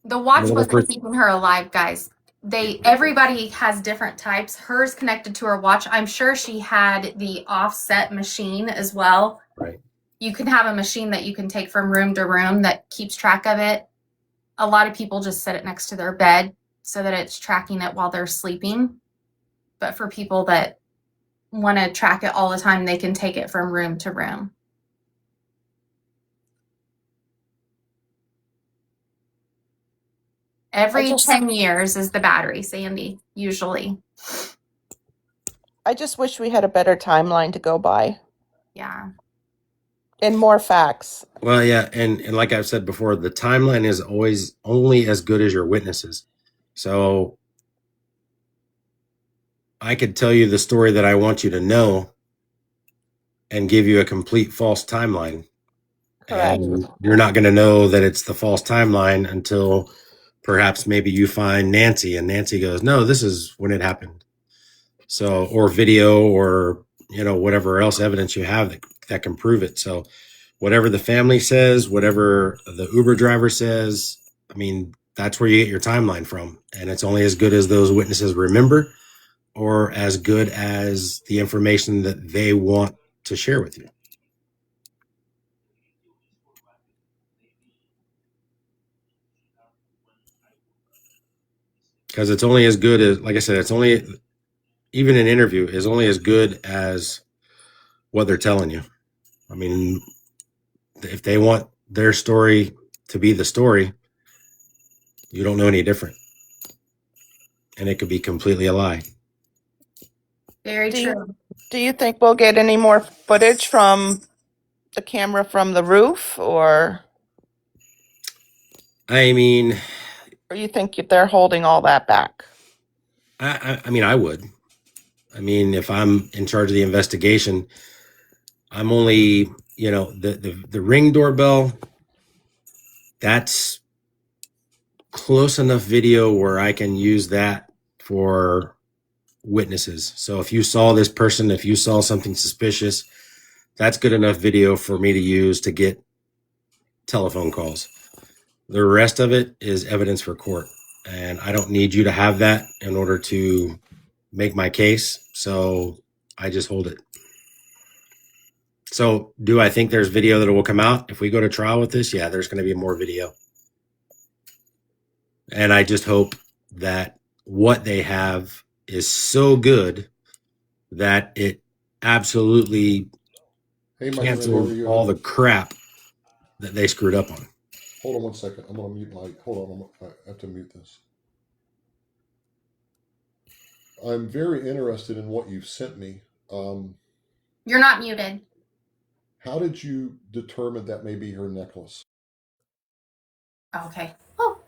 The watch Well, wasn't for- keeping her alive, guys. Everybody has different types. Hers connected to her watch. I'm sure she had the offset machine as well. right. You can have a machine that you can take from room to room that keeps track of it. A lot of people just set it next to their bed so that it's tracking it while they're sleeping. But for people that want to track it all the time, they can take it from room to room. Every I just- 10 years is the battery, Sandy, usually. I just wish we had a better timeline to go by Yeah. and more facts. Well, yeah, and like I've said before, the timeline is always only as good as your witnesses. So I could tell you the story that I want you to know and give you a complete false timeline. Correct. And you're not going to know that it's the false timeline until perhaps maybe you find Nancy and Nancy goes, no, this is when it happened. So, or video or, you know, whatever else evidence you have that can prove it. So whatever the family says, whatever the Uber driver says, I mean, that's where you get your timeline from. And it's only as good as those witnesses remember or as good as the information that they want to share with you. Because it's only as good as, like I said, it's only, even an interview is only as good as what they're telling you. I mean, if they want their story to be the story, you don't know any different. And it could be completely a lie. Very Do you- true. Do you think we'll get any more footage from the camera from the roof, or I mean, you think they're holding all that back? I mean, I would. I mean, if I'm in charge of the investigation, I'm only, you know, the Ring doorbell, that's close enough video where I can use that for witnesses. So if you saw this person, if you saw something suspicious, that's good enough video for me to use to get telephone calls. The rest of it is evidence for court. And I don't need you to have that in order to make my case. So I just hold it. So do I think there's video that will come out if we go to trial with this? Yeah, there's going to be more video. And I just hope that what they have is so good that it absolutely Hey, my friend, cancels over you. all the crap that they screwed up on. Hold on 1 second. I'm gonna mute my. Hold on, I have to mute this. I'm very interested in what you've sent me. You're not muted. How did you determine that may be her necklace? Okay. Oh.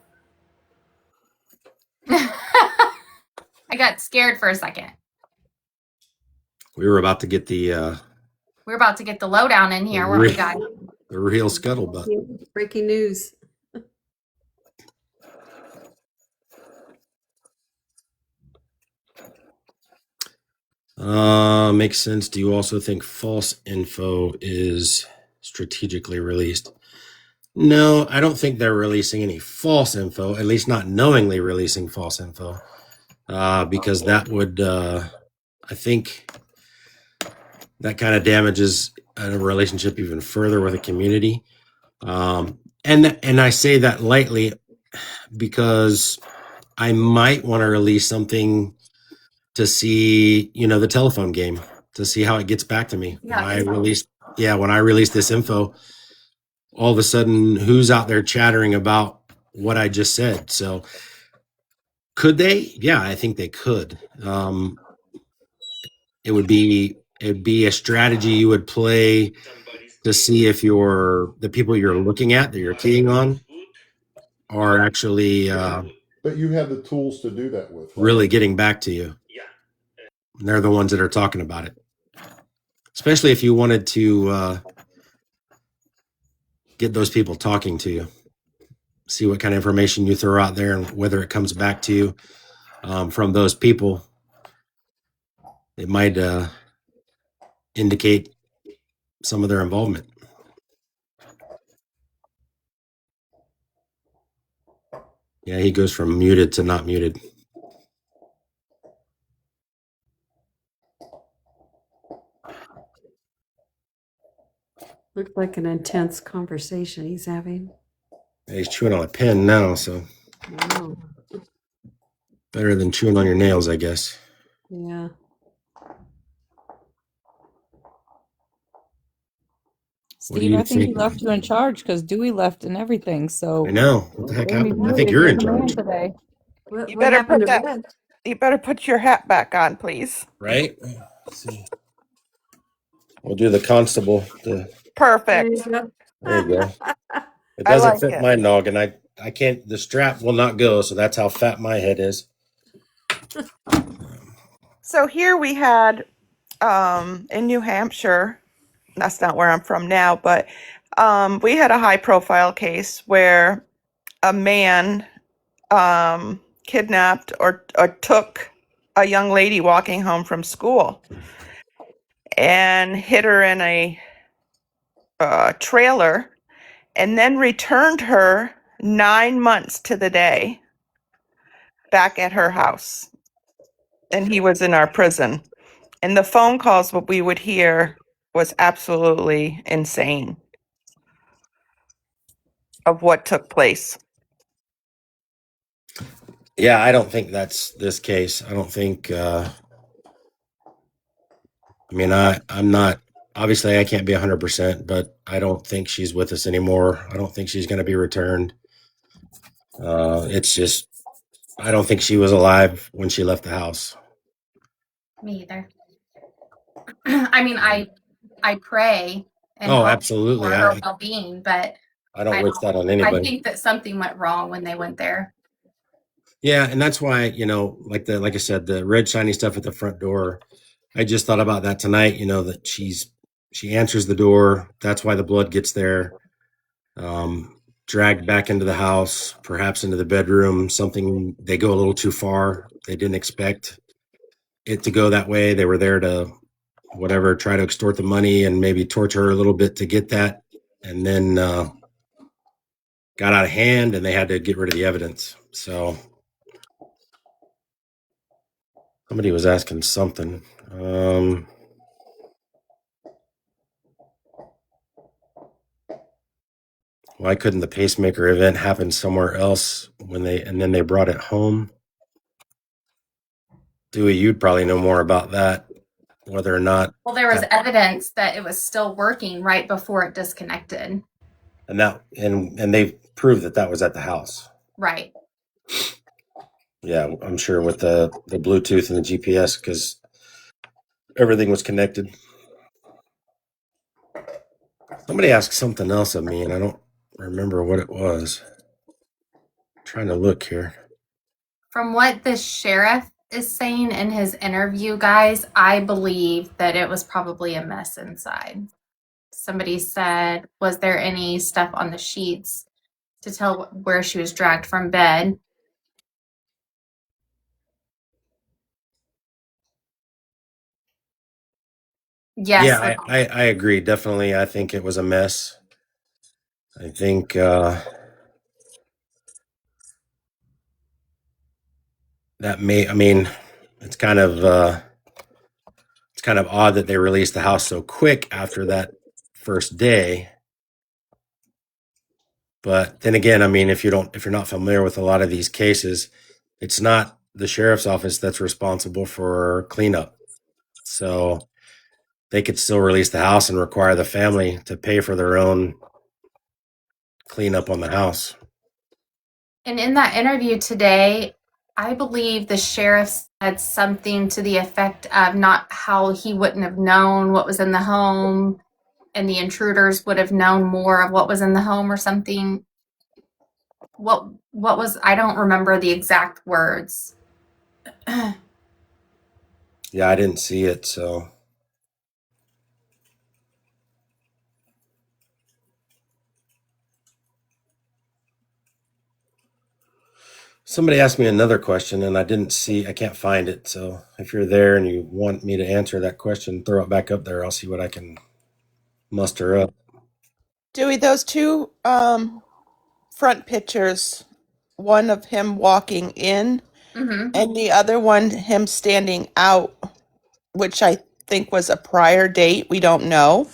I got scared for a second. We were about to get the We're about to get the lowdown in here, weren't we, guys? the real scuttlebutt. Breaking news. Makes sense. Do you also think false info is strategically released? No, I don't think they're releasing any false info, at least not knowingly releasing false info, because that would, I think that kind of damages a relationship even further with a community. And I say that lightly because I might want to release something to see, the telephone game, to see how it gets back to me. Yeah, When I release this info, all of a sudden, who's out there chattering about what I just said? So could they? Yeah, I think they could. It'd be a strategy you would play to see if the people you're looking at, that you're keying on, are actually But you have the tools to do that with. Right? really getting back to you. And they're the ones that are talking about it. Especially if you wanted to get those people talking to you. See what kind of information you throw out there and whether it comes back to you from those people. It might indicate some of their involvement. Yeah, he goes from muted to not muted. Looks like an intense conversation he's having. He's chewing on a pen now, so Wow. better than chewing on your nails, I guess. Yeah. What do Steve, you I think he think? left you in charge because Dewey left and everything. So I know. What the heck Amy happened? I really think you're in did the man charge, today. What, You what better happened put to that. Red? You better put your hat back on, please. right? Let's see. We'll do the constable. There you Perfect. go. There you go. It I doesn't like fit it. my noggin. I can't. The strap will not go, so that's how fat my head is. So here we had in New Hampshire, that's not where I'm from now, but we had a high profile case where a man kidnapped or took a young lady walking home from school and hid her in a trailer and then returned her 9 months to the day back at her house. And he was in our prison. And the phone calls, what we would hear was absolutely insane of what took place. Yeah, I don't think that's this case. I don't think. I'm not. Obviously, I can't be 100%, but I don't think she's with us anymore. I don't think she's going to be returned. It's just, I don't think she was alive when she left the house. Me either. I mean, I pray and Oh, hope absolutely. for her well-being, but I don't I wish that on I anybody. think that something went wrong when they went there. Yeah, and that's why, like I said, the red shiny stuff at the front door. I just thought about that tonight, that she answers the door. That's why the blood gets there. Dragged back into the house, perhaps into the bedroom, something, they go a little too far. They didn't expect it to go that way. They were there to try to extort the money and maybe torture her a little bit to get that. And then got out of hand and they had to get rid of the evidence. So somebody was asking something. Why couldn't the pacemaker event happen somewhere else and then they brought it home? Dewey, you'd probably know more about that, whether or not. Well, there was evidence that it was still working right before it disconnected. And they proved that was at the house. Right. Yeah, I'm sure with the Bluetooth and the GPS, because everything was connected. Somebody asked something else of me, and I don't remember what it was. I'm trying to look here. From what the sheriff is saying in his interview, guys, I believe that it was probably a mess inside. Somebody said, was there any stuff on the sheets to tell where she was dragged from bed? Yes. Yeah, I agree. Definitely. I think it was a mess. I think it's kind of odd that they released the house so quick after that first day. But then again, I mean, if you're not familiar with a lot of these cases, it's not the sheriff's office that's responsible for cleanup. So they could still release the house and require the family to pay for their own cleanup on the house. And in that interview today, I believe the sheriff said something to the effect of not how he wouldn't have known what was in the home and the intruders would have known more of what was in the home or something. What was, I don't remember the exact words. Yeah, I didn't see it, so. Somebody asked me another question and I can't find it. So if you're there and you want me to answer that question, throw it back up there. I'll see what I can muster up. Dewey, those two front pictures, one of him walking in Mm-hmm. and the other one him standing out, which I think was a prior date. We don't know.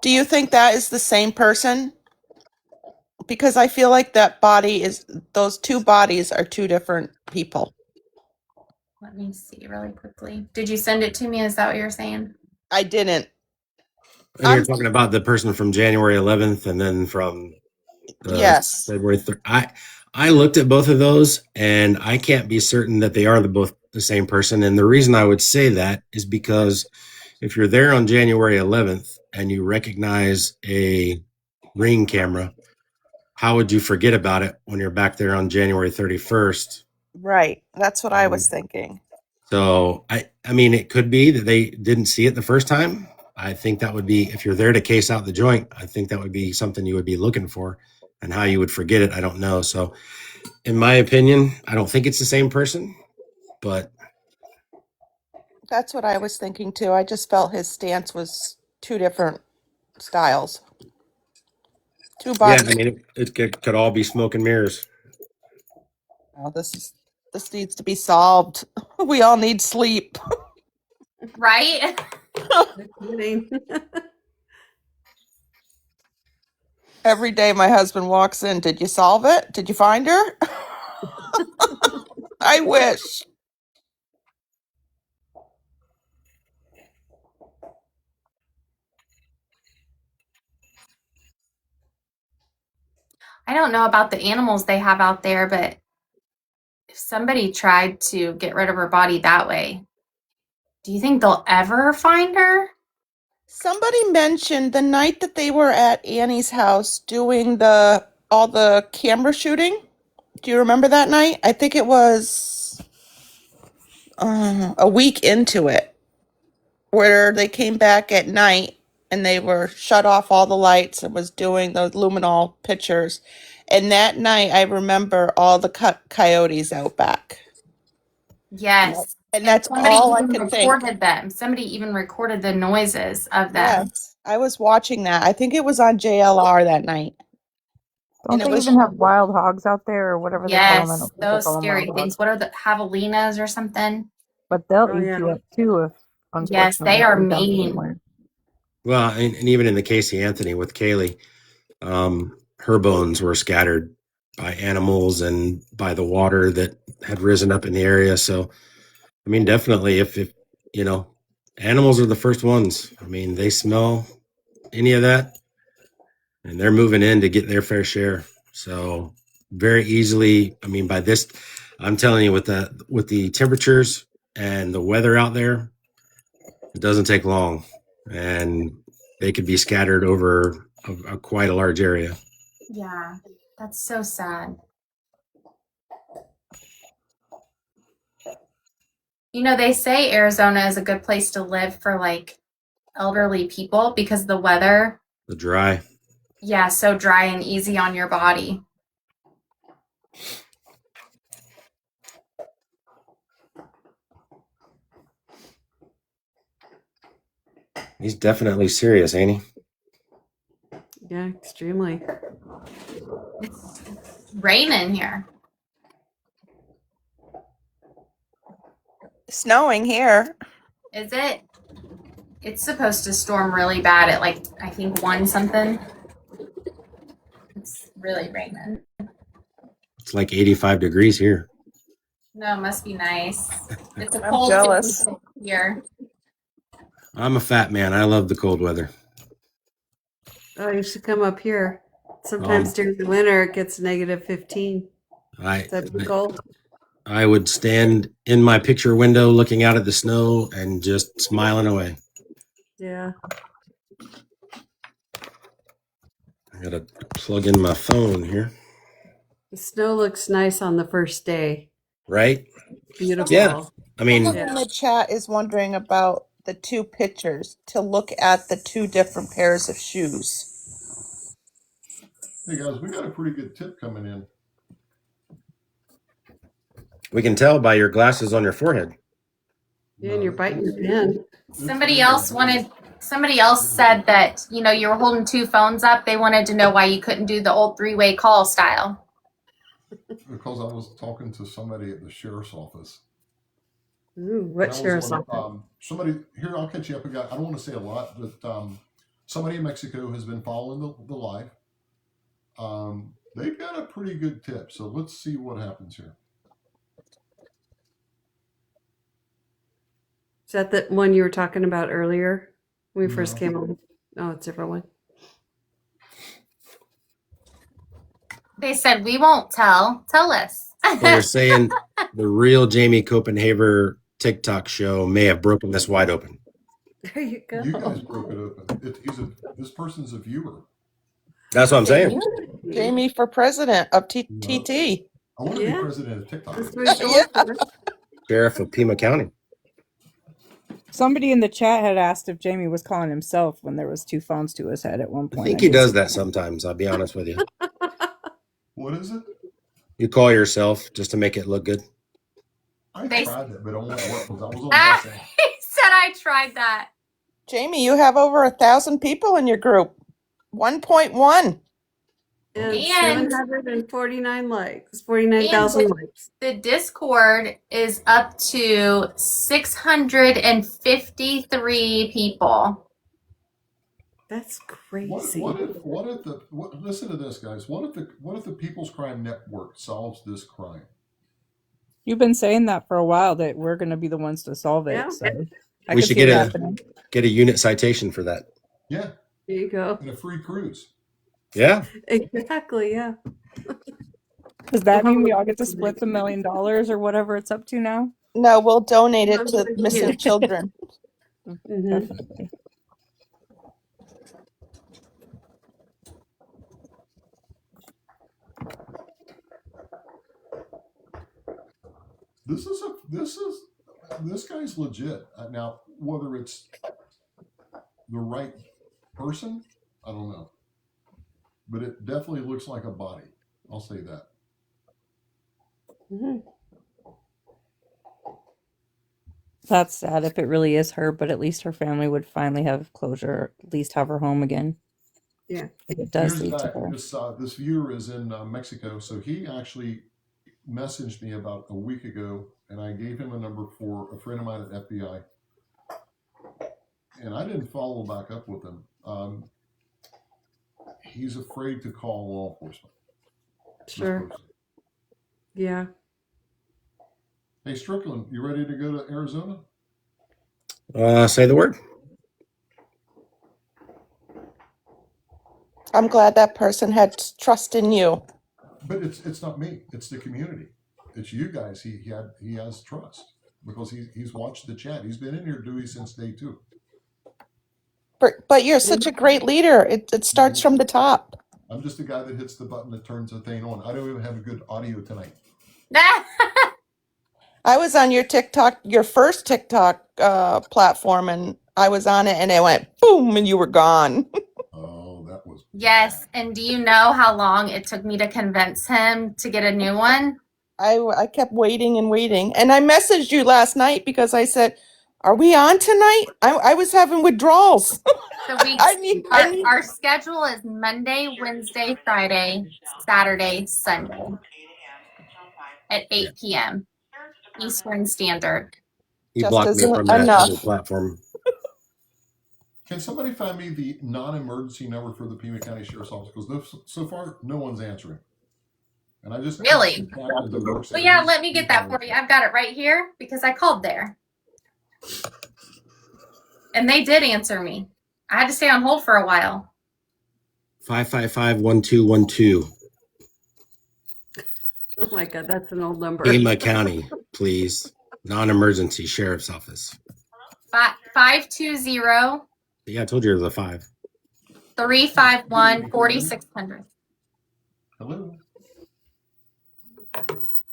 Do you think that is the same person? Because I feel like those two bodies are two different people. Let me see really quickly. Did you send it to me? Is that what you're saying? I didn't. And you're talking about the person from January 11th and then from Yes. February 3rd. I looked at both of those and I can't be certain that they are both the same person. And the reason I would say that is because if you're there on January 11th and you recognize a Ring camera, how would you forget about it when you're back there on January 31st? Right. That's what I was thinking. So I mean, it could be that they didn't see it the first time. I think that would be, if you're there to case out the joint, I think that would be something you would be looking for. And how you would forget it, I don't know. So in my opinion, I don't think it's the same person, but. That's what I was thinking too. I just felt his stance was two different styles. Two bodies. Yeah, I mean, it could all be smoke and mirrors. Oh, this needs to be solved. We all need sleep. Right? Every day my husband walks in, did you solve it? Did you find her? I wish. I don't know about the animals they have out there, but if somebody tried to get rid of her body that way, do you think they'll ever find her? Somebody mentioned the night that they were at Annie's house doing all the camera shooting. Do you remember that night? I think it was a week into it, where they came back at night and they were shut off all the lights and was doing those luminol pictures. And that night, I remember all the coyotes out back. Yes. And that's Somebody all I even could think. recorded them. Somebody even recorded the noises of them. Yes, I was watching that. I think it was on JLR that night. Don't they even have wild hogs out there or whatever they call them? I don't Yes, think they those call them scary wild things. hogs. What are the javelinas or something? But they'll Oh, eat yeah. you up too if Yes, they unfortunately are you dump mean. somewhere. Well, and even in the Casey Anthony with Kaylee, Her bones were scattered by animals and by the water that had risen up in the area. So, I mean, definitely, if you know, animals are the first ones. I mean, they smell any of that, and they're moving in to get their fair share. So, very easily. I mean, by this, I'm telling you, with the temperatures and the weather out there, it doesn't take long, and they could be scattered over quite a large area. Yeah, that's so sad. You know, they say Arizona is a good place to live for like elderly people because the weather, The dry. yeah, so dry and easy on your body. He's definitely serious, ain't he? Yeah, extremely. It's raining here. Snowing here. Is it? It's supposed to storm really bad at like, I think 1 something. It's really raining. It's like 85 degrees here. No, it must be nice. It's a I'm cold jealous. here. I'm a fat man. I love the cold weather. Oh, you should come up here. Sometimes during the winter it gets -15. I That's cold. I would stand in my picture window looking out at the snow and just smiling away. Yeah. I gotta plug in my phone here. The snow looks nice on the first day. Right? Beautiful. Yeah. I mean, Someone in the chat is wondering about the two pictures to look at the two different pairs of shoes. Hey guys, we got a pretty good tip coming in. we can tell by your glasses on your forehead. Yeah, and you're biting your pen. Somebody else said that, you know, you were holding 2 phones up. They wanted to know why you couldn't do the old 3-way call style. Because I was talking to somebody at the sheriff's office. Ooh, what That was sheriff's one- office? somebody here, I'll catch you up. I don't want to say a lot, but somebody in Mexico has been following the live. They've got a pretty good tip, so let's see what happens here. Is that the one you were talking about earlier when we first No. came on? Oh, it's a different one. They said, we won't tell. Tell us. They're saying the real Jamie Copenhaver TikTok show may have broken this wide open. There you go. You guys broke it open. This person's a viewer. That's what I'm saying. Jamie for president of TT. I want to Yeah. be president of TikTok. That's what it's going for. Sheriff of Pima County. Somebody in the chat had asked if Jamie was calling himself when there was 2 phones to his head at one I point. think he does that sometimes, I'll be honest with you. What is it? You call yourself just to make it look good. I They- tried that, but it won't work because I was on Ah, the bus. he said I tried that. Jamie, you have over 1,000 people in your group. 1.1. And And- 749 likes, 49,000 likes. The Discord is up to 653 people. That's What crazy. listen to this, guys. What if the People's Crime Network solves this crime? You've been saying that for a while, that we're going to be the ones to solve it. Yeah. So I We can should see it get happening. a unit citation for that. Yeah, There you go. and a free cruise. Yeah. Exactly, yeah. Does that mean we all get to split the $1 million or whatever it's up to now? No, we'll donate it to missing children. Mhm. Definitely. This guy's legit. Now, whether it's the right person, I don't know, but it definitely looks like a body. I'll say that. Mhm. That's sad if it really is her, but at least her family would finally have closure, at least have her home again. Yeah. If it does Here's lead to that. her. This viewer is in Mexico, so he actually messaged me about a week ago, and I gave him a number for a friend of mine at FBI, and I didn't follow back up with him. he's afraid to call law enforcement. this Sure. person. Yeah. Hey, Strickland, you ready to go to Arizona? Say the word. I'm glad that person had trust in you. But it's not me. It's the community. It's you guys. He has trust because he's watched the chat. He's been in here, Dewey, since day 2. But you're such a great leader. It starts from the top. I'm just a guy that hits the button that turns the thing on. I don't even have a good audio tonight. I was on your TikTok, your first TikTok platform, and I was on it, and it went boom, and you were gone. Oh, that was Yes, and do you know how long it took me to convince him to get a new one? I kept waiting and waiting, and I messaged you last night because I said, "Are we on tonight?" I was having withdrawals. So I need our schedule is Monday, Wednesday, Friday, Saturday, Sunday at 8 p.m. Eastern Standard. He Just blocked me isn't from that enough. other platform. Can somebody find me the non-emergency number for the Pima County Sheriff's Office? Because so far, no one's answering. And I just Really? Well, Well, yeah, let me get that for you. I've got it right here because I called there. And they did answer me. I had to stay on hold for a while. 555-1212. Oh my God, that's an old number. Pima County, please. Non-emergency sheriff's office. 520-351-4600. Yeah, I told you it was a 5. Hello.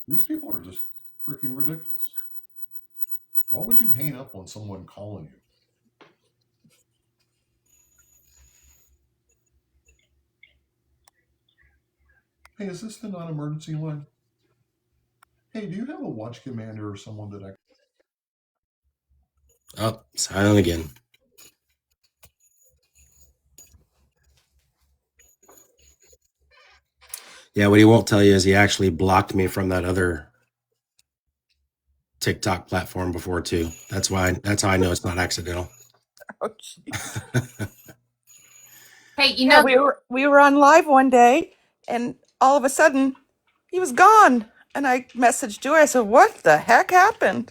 These people are just freaking ridiculous. Why would you hang up on someone calling you? Hey, is this the non-emergency line? Hey, do you have a watch commander or someone that Oh, silent again. Yeah, what he won't tell you is he actually blocked me from that other TikTok platform before too. That's how I know it's not accidental. Oh, geez. Hey, Yeah, we were on live one day, and all of a sudden, he was gone. And I messaged you. I said, "What the heck happened?"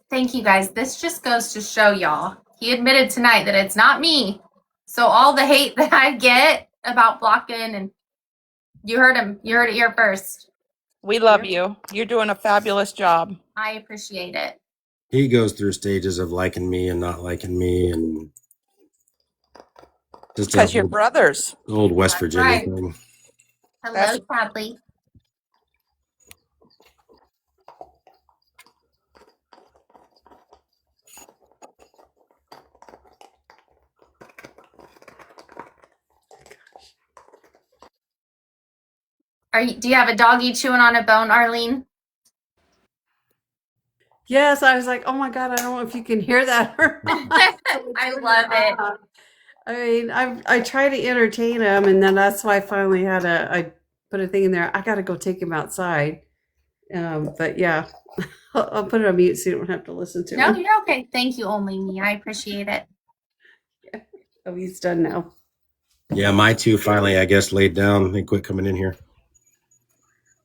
thank you guys. This just goes to show y'all. He admitted tonight that it's not me. So all the hate that I get about blocking, and you heard him. You heard it here first. We love you. You're doing a fabulous job. I appreciate it. He goes through stages of liking me and not liking me, and just Because you're brothers. old West That's Virginia right. thing. Hello, Sadly. Do you have a doggy chewing on a bone, Arlene? Yes, I was like, oh my God, I don't know if you can hear that or not. I love it. I mean, I try to entertain him, and then that's why I finally I put a thing in there. I got to go take him outside. But yeah, I'll put it on mute so you don't have to listen to No, him. you're okay. Thank you, only me. I appreciate it. Oh, he's done now. Yeah, my two finally, I guess, laid down. They quit coming in here.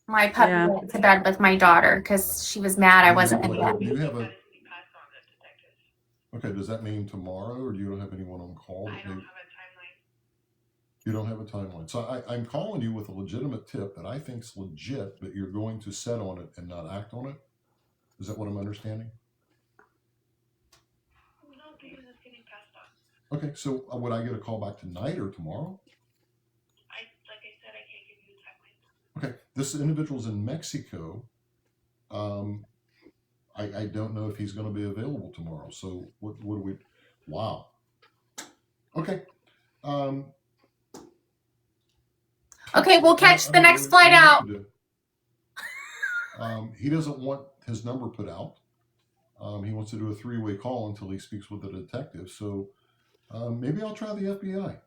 My puppy went to bed with my daughter because she was mad I wasn't in bed. Do you have a? Okay, does that mean tomorrow, or you don't have anyone on call? I don't have a timeline. You don't have a timeline. So I'm calling you with a legitimate tip that I think's legit, but you're going to set on it and not act on it. Is that what I'm understanding? No, because it's getting passed on. Okay, so would I get a call back tonight or tomorrow? Like I said, I can't give you a timeline. Okay, this individual's in Mexico. I don't know if he's going to be available tomorrow. So what do we? Wow. Okay. Okay, we'll catch the next flight out. He doesn't want his number put out. He wants to do a 3-way call until he speaks with the detective. So maybe I'll try the FBI.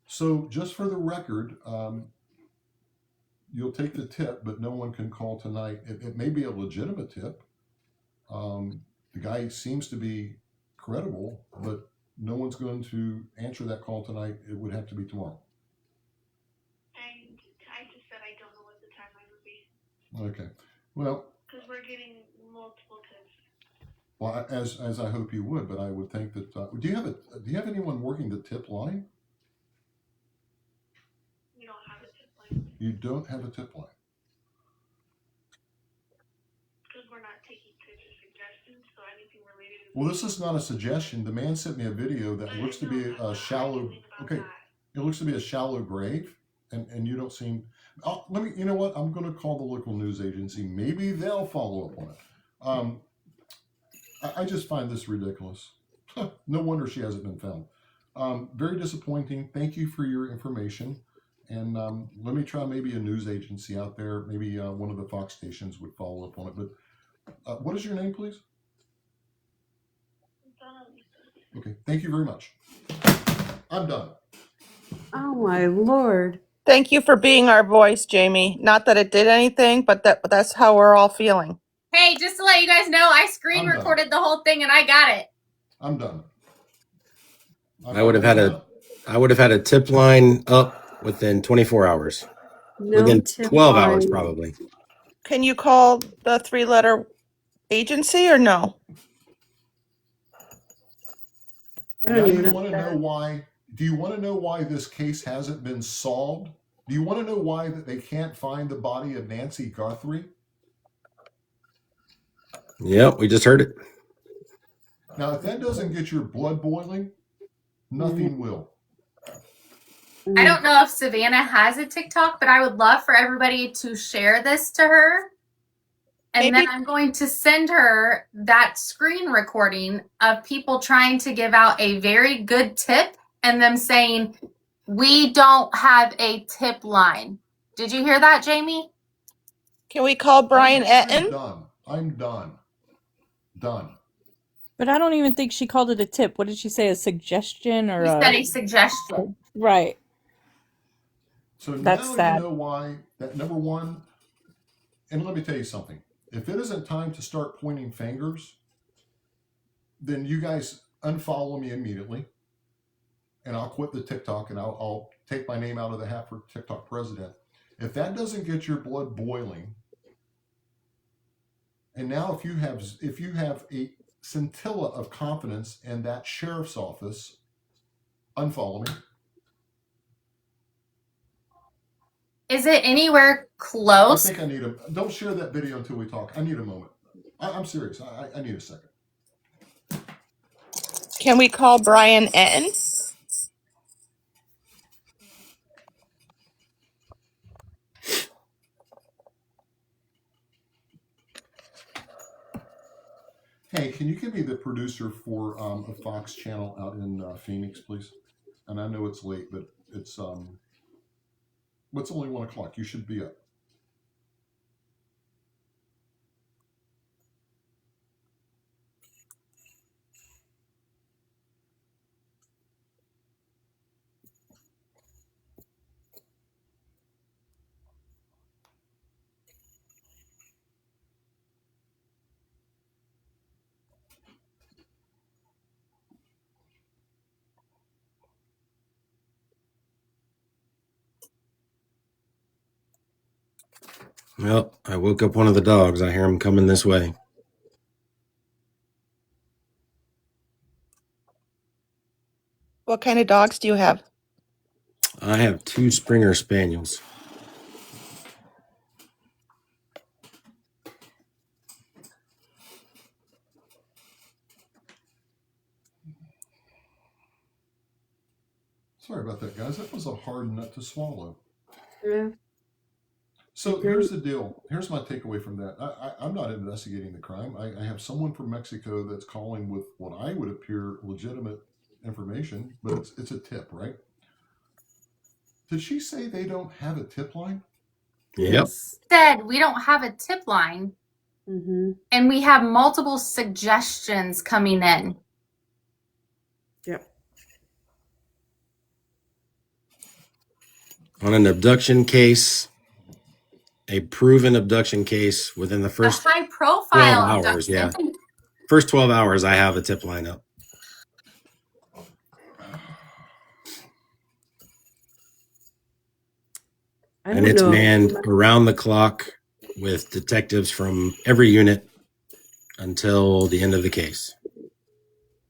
So just for the record, you'll take the tip, but no one can call tonight. It may be a legitimate tip. The guy seems to be credible, but no one's going to answer that call tonight. It would have to be tomorrow. And I just said I don't know what the timeline would be Okay. Well, because we're getting multiple tips. well, as I hope you would, but I would think that do you have anyone working the tip line? We don't have a tip line You don't have a tip line. because we're not taking tips or suggestions. So anything related to Well, this is not a suggestion. The man sent me a video that looks to be a shallow. Okay, it looks to be a shallow grave, and you don't seem. Oh, let me. You know what? I'm going to call the local news agency. Maybe they'll follow up on it. I just find this ridiculous. No wonder she hasn't been found. Very disappointing. Thank you for your information. And let me try maybe a news agency out there. Maybe one of the Fox stations would follow up on it. But what is your name, please? Okay. Thank you very much. I'm done. Oh my Lord. Thank you for being our voice, Jamie. Not that it did anything, but that's how we're all feeling. Hey, just to let you guys know, I screen I'm done. recorded the whole thing and I got it. I'm done. I would have had a tip line up within 24 hours. No Within tip 12 hours, line. probably. Can you call the 3-letter agency or no? I Now, don't do even you know want to know why? Do you want to know why this case hasn't been solved? Do you want to know why that they can't find the body of Nancy Guthrie? Yep, we just heard it. Now, if that doesn't get your blood boiling, nothing will. I don't know if Savannah has a TikTok, but I would love for everybody to share this to her. And Maybe- then I'm going to send her that screen recording of people trying to give out a very good tip and them saying, we don't have a tip line. Did you hear that, Jamie? Can we call Brian I'm Etten? done. I'm done. Done. But I don't even think she called it a tip. What did she say? A suggestion or You a said a suggestion. right? So That's now sad. you know why that number one. And let me tell you something. If it isn't time to start pointing fingers, then you guys unfollow me immediately, and I'll quit the TikTok, and I'll take my name out of the hat for TikTok president. If that doesn't get your blood boiling, and now if you have a scintilla of confidence in that sheriff's office, unfollow me. Is it anywhere I close? think I need a. Don't share that video until we talk. I need a moment. I'm serious. I need a second. Can we call Brian Etten? Hey, can you give me the producer for a Fox channel out in Phoenix, please? And I know it's late, but it's only 1 o'clock. You should be up. Well, I woke up one of the dogs. I hear him coming this way. What kind of dogs do you have? I have 2 Springer Spaniels. Sorry about that, guys. That was a hard nut to swallow. Yeah. So here's the deal. Here's my takeaway from that. I'm not investigating the crime. I have someone from Mexico that's calling with what I would appear legitimate information, but it's a tip, right? Did she say they don't have a tip line? Yep. Said we don't have a tip line Mm-hmm. and we have multiple suggestions coming in. Yep. On an abduction case, a proven abduction case within the first a high profile 12 hours, abduction. First 12 hours, I have a tip line up. I And don't it's know. manned around the clock with detectives from every unit until the end of the case.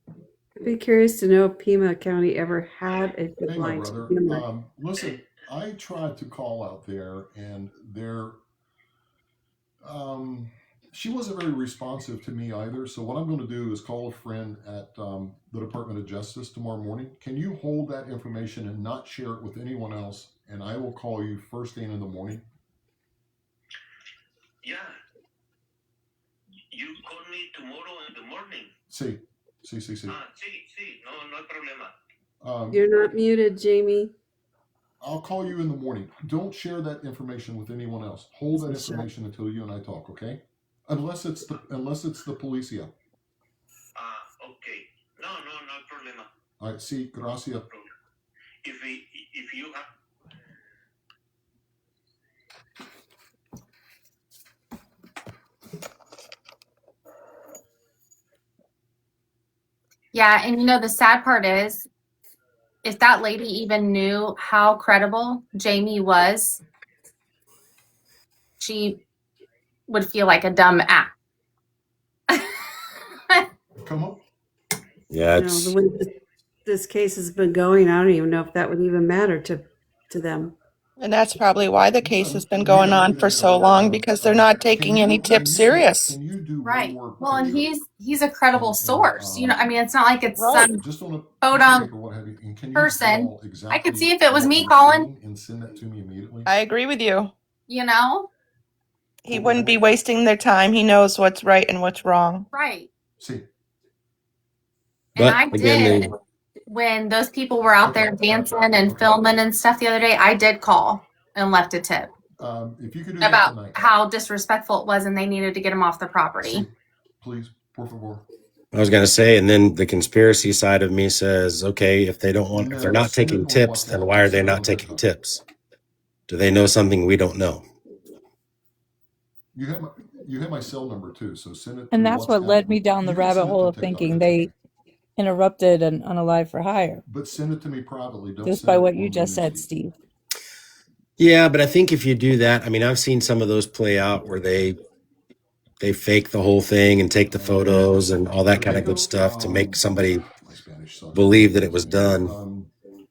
I'd be curious to know if Pima County ever had a zip Hey, my line to brother. begin with. Listen, I tried to call out there, and she wasn't very responsive to me either. So what I'm going to do is call a friend at the Department of Justice tomorrow morning. Can you hold that information and not share it with anyone else? And I will call you first thing in the morning. Yeah. You call me tomorrow in the morning. Sí. Sí, no hay problema. You're not muted, Jamie. I'll call you in the morning. Don't share that information with anyone else. Hold that information until you and I talk, okay? Unless it's the policia. Okay. No problema. All right, sí, gracias. If you have Yeah, and the sad part is, if that lady even knew how credible Jamie was, she would feel like a dumb ass. Come on. Yeah, The way this case has been going, I don't even know if that would even matter to them. And that's probably why the case has been going on for so long, because they're not taking any tips serious. Can you do Right. more? Well, and he's a credible source. I mean, it's not like it's Right. some Just on a photo or what have you. And can you person. draw exactly I could see if it was what me you're calling. seeing and send that to me immediately. I agree with you. He Cool. wouldn't be wasting their time. He knows what's right and what's wrong. Right. See. And but I again, did, when those people were out there dancing and filming and stuff the other day, I did call and left a tip If you could do that about tonight, how disrespectful it was and they needed to get him off the property. see, please, por favor. I was going to say, and then the conspiracy side of me says, okay, if they're not taking tips, then why are they not taking tips? Do they know something we don't know? You have my cell number too, so send it. And through that's what WhatsApp. led me down the You can rabbit send it hole to of TikTok, thinking that's they okay. interrupted an unalive for hire. But send it to me privately. Don't Just send by it what on you the just said, newsfeed. Steve. Yeah, but I think if you do that, I mean, I've seen some of those play out where they fake the whole thing and take the photos and all that kind of good stuff to make somebody My Spanish sucks. believe that it was done.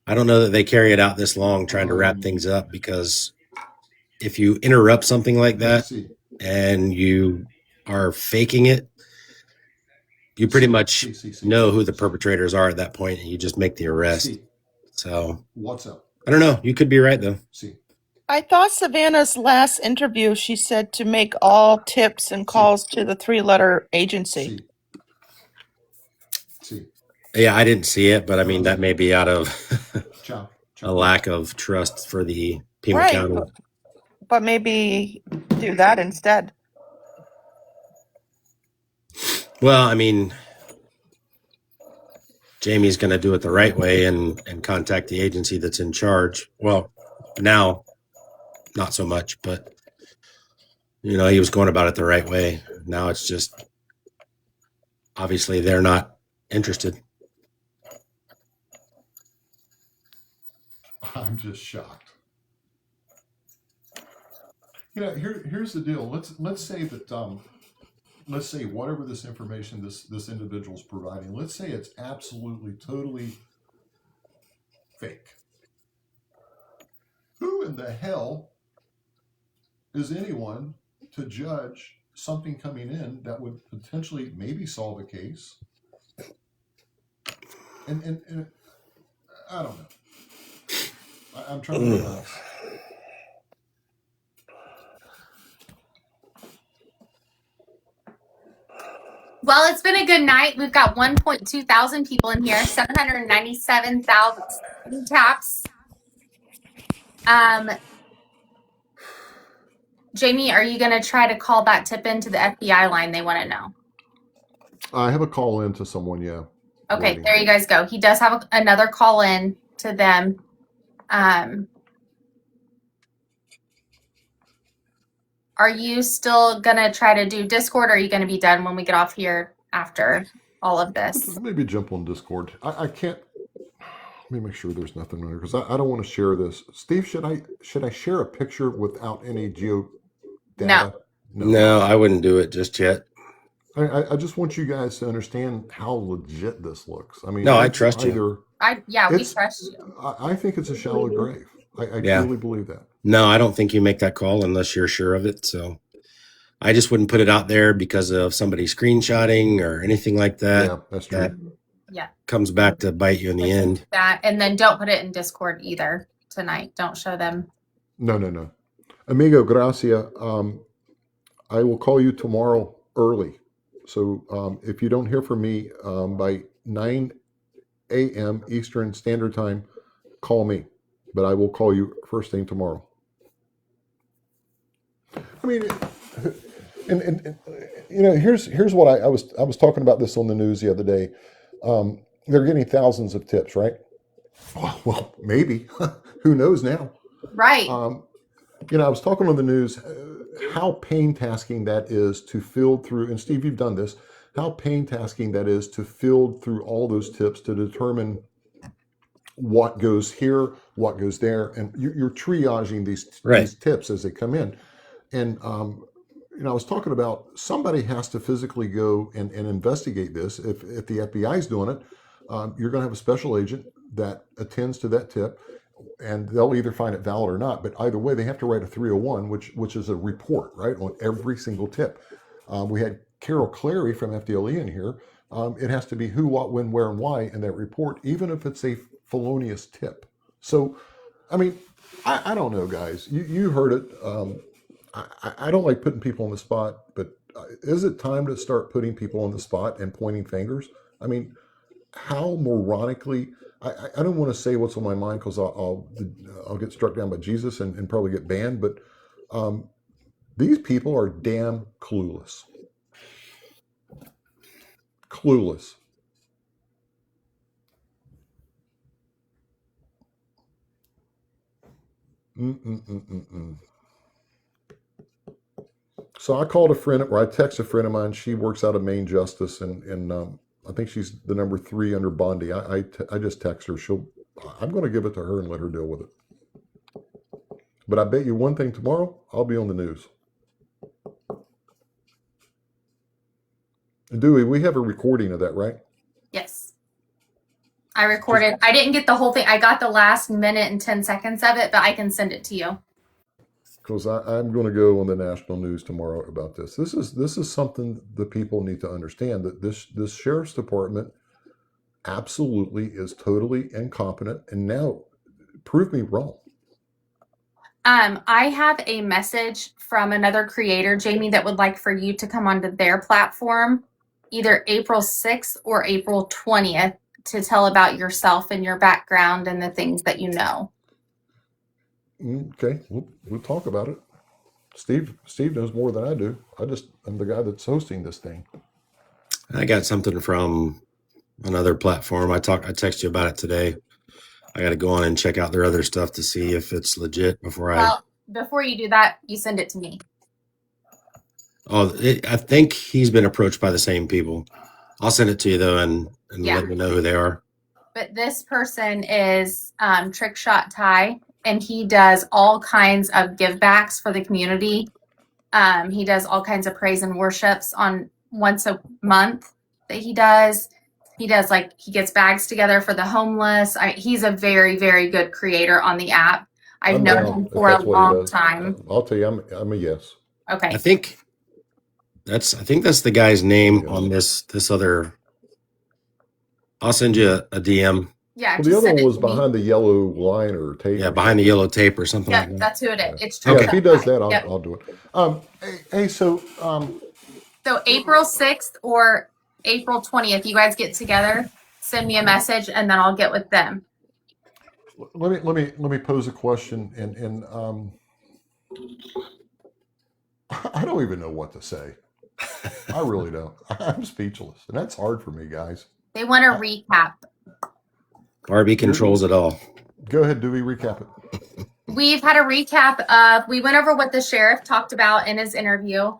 I don't know that they carry it out this long trying to wrap things up, because if you interrupt something like that See, and you are faking it, you pretty much know who the perpetrators are at that point, and you just make the arrest. see, So what's up? I don't know. You could be right though. See, I thought Savannah's last interview, she said to make all tips and calls to the 3-letter agency. see. Yeah, I didn't see it, but I mean that may be out of Ciao. a lack of trust for the Pima Right. County. But maybe do that instead. Well, I mean, Jamie's going to do it the right way and contact the agency that's in charge. Well, now, not so much, but he was going about it the right way. Now it's just, obviously they're not interested. I'm just shocked. Here's the deal. Let's say that let's say whatever this information this individual's providing, let's say it's absolutely totally fake. Who in the hell is anyone to judge something coming in that would potentially maybe solve a case? And I don't know. I'm trying to be honest. Well, it's been a good night. We've got 1.2 thousand people in here, 797,000 taps. Jamie, are you going to try to call that tip into the FBI line? They want to know. I have a call in to someone, yeah. Okay, Waiting. there you guys go. He does have another call in to them. Are you still going to try to do Discord, or are you going to be done when we get off here after all of this? Maybe jump on Discord. I can't. Let me make sure there's nothing on there because I don't want to share this. Steve, should I share a picture without any geo data? No, I wouldn't do it just yet. I just want you guys to understand how legit this looks. I mean, No, I it's trust you. either We it's trust you. I think it's a shallow grave. I Yeah. truly believe that. No, I don't think you make that call unless you're sure of it. So I just wouldn't put it out there because of somebody screenshotting or anything like that. Yeah, that's true. That Yeah. comes back to bite you in the end. That, and then don't put it in Discord either tonight. Don't show them. No. Amigo, gracia. I will call you tomorrow early. So if you don't hear from me by 9 a.m. Eastern Standard Time, call me. But I will call you first thing tomorrow. I mean, and you know, here's what I was talking about this on the news the other day. They're getting thousands of tips, right? Well, maybe. Who knows now? Right. You know, I was talking on the news how paintasking that is to field through, and Steve, you've done this, how paintasking that is to field through all those tips to determine what goes here, what goes there, and you're triaging these tips as they come in. And you know, I was talking about somebody has to physically go and investigate this. If the FBI is doing it, you're going to have a special agent that attends to that tip, and they'll either find it valid or not. But either way, they have to write a 301, which is a report, right, on every single tip. We had Carol Clary from FDLE in here. It has to be who, what, when, where, and why in that report, even if it's a felonious tip. So, I mean, I don't know, guys. You heard it. I don't like putting people on the spot, but is it time to start putting people on the spot and pointing fingers? I mean, how moronically, I don't want to say what's on my mind because I'll get struck down by Jesus and probably get banned, but these people are damn clueless. Clueless. So I called a friend, or I texted a friend of mine. She works out of Maine Justice, and I think she's the number 3 under Bondi. I just text her. I'm going to give it to her and let her deal with it. But I bet you one thing, tomorrow I'll be on the news. Dewey, we have a recording of that, right? Yes. I recorded. I didn't get the whole thing. I got the last minute and 10 seconds of it, but I can send it to you. Because I'm going to go on the national news tomorrow about this. This is something the people need to understand, that this sheriff's department absolutely is totally incompetent. And now, prove me wrong. I have a message from another creator, Jamie, that would like for you to come onto their platform, either April 6th or April 20th, to tell about yourself and your background and the things that you know. Okay, we'll talk about it. Steve knows more than I do. I'm the guy that's hosting this thing. I got something from another platform. I texted you about it today. I got to go on and check out their other stuff to see if it's legit before before you do that, you send it to me. I think he's been approached by the same people. I'll send it to you though, and let me know who they are. But this person is Trickshot Ty, and he does all kinds of givebacks for the community. He does all kinds of praise and worships on once a month that he does. He does, like, he gets bags together for the homeless. He's a very, very good creator on the app. I've known him for a long time. I'll tell you, I'm a yes. Okay. I think that's the guy's name on this other. I'll send you a DM. Yeah. Well, the other one was behind the yellow line or tape. Yeah, behind the yellow tape or something like that. That's who it is. It's yeah, Trickshot if he does Ty. that, I'll do it. Hey, so April 6th or April 20th, you guys get together, send me a message, and then I'll get with them. let me pose a question, and I don't even know what to say. I really don't. I'm speechless, and that's hard for me, guys. They want a recap. RB controls it all. Go ahead, Dewey, recap it. We've had a recap of, we went over what the sheriff talked about in his interview.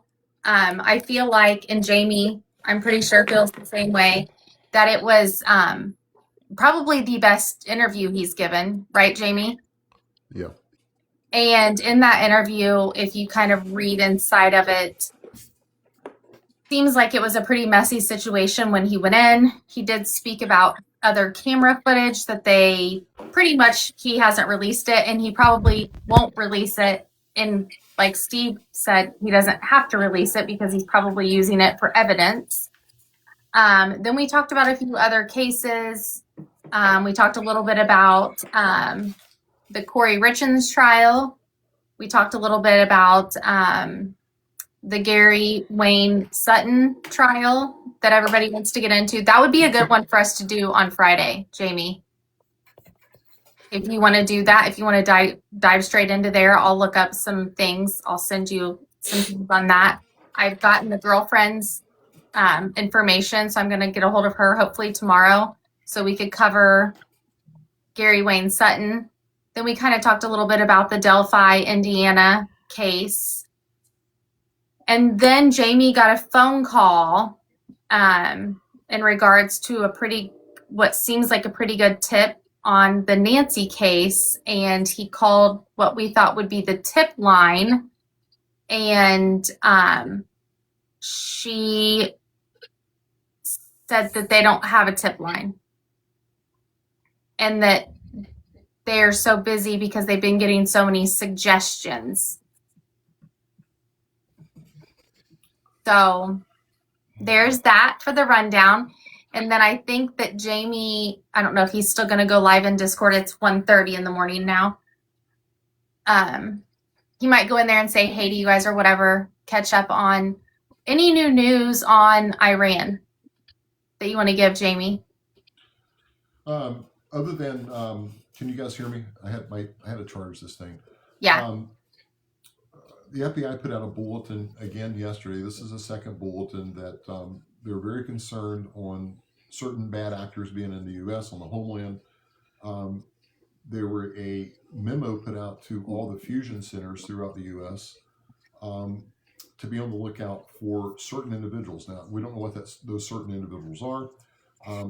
I feel like, and Jamie, I'm pretty sure feels the same way, that it was probably the best interview he's given, right, Jamie? Yeah. And in that interview, if you kind of read inside of it, seems like it was a pretty messy situation when he went in. He did speak about other camera footage that they pretty much, he hasn't released it, and he probably won't release it. And like Steve said, he doesn't have to release it because he's probably using it for evidence. Then we talked about a few other cases. We talked a little bit about the Corey Richins trial. We talked a little bit about the Gary Wayne Sutton trial that everybody wants to get into. That would be a good one for us to do on Friday, Jamie. If you want to do that, if you want to dive straight into there, I'll look up some things. I'll send you some things on that. I've gotten the girlfriend's information, so I'm going to get a hold of her hopefully tomorrow so we could cover Gary Wayne Sutton. Then we kind of talked a little bit about the Delphi, Indiana case. And then Jamie got a phone call in regards to what seems like a pretty good tip on the Nancy case. And he called what we thought would be the tip line. And she said that they don't have a tip line. And that they're so busy because they've been getting so many suggestions. So there's that for the rundown. And then I think that Jamie, I don't know if he's still going to go live in Discord. It's 1:30 in the morning now. He might go in there and say, hey to you guys or whatever, catch up on any new news on Iran that you want to give, Jamie. Other than, can you guys hear me? I had to charge this thing. Yeah. The FBI put out a bulletin again yesterday. This is a second bulletin that they're very concerned on certain bad actors being in the U.S. on the homeland. There were a memo put out to all the fusion centers throughout the U.S. To be on the lookout for certain individuals. Now, we don't know what those certain individuals are.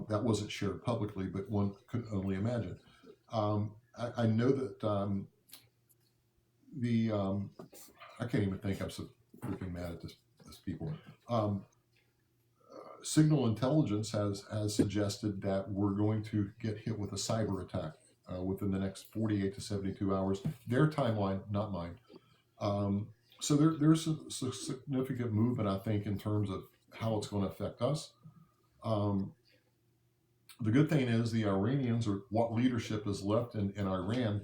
That wasn't shared publicly, but one could only imagine. I know that I can't even think. I'm so freaking mad at this people. Signal Intelligence has suggested that we're going to get hit with a cyber attack within the next 48 to 72 hours. Their timeline, not mine. So there's a significant movement, I think, in terms of how it's going to affect us. The good thing is the Iranians, or what leadership is left in Iran,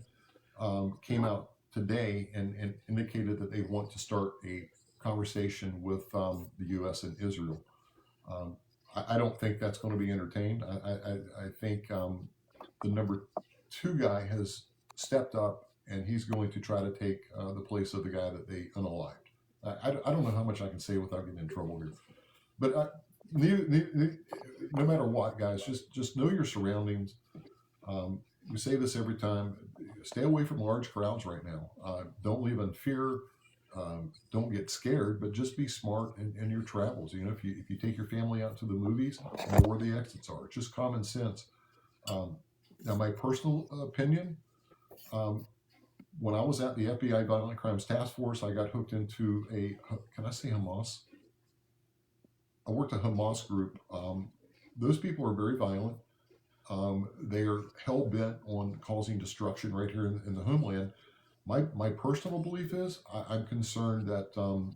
came out today and indicated that they want to start a conversation with the U.S. and Israel. I don't think that's going to be entertained. I think the number 2 guy has stepped up, and he's going to try to take the place of the guy that they unalived. I don't know how much I can say without getting in trouble here. But no matter what, guys, just know your surroundings. We say this every time. Stay away from large crowds right now. Don't live in fear. Don't get scared, but just be smart in your travels. You know, if you take your family out to the movies, know where the exits are. It's just common sense. Now, my personal opinion, when I was at the FBI Violent Crimes Task Force, I got hooked into can I say Hamas? I worked a Hamas group. Those people are very violent. They are hell-bent on causing destruction right here in the homeland. My personal belief is I'm concerned that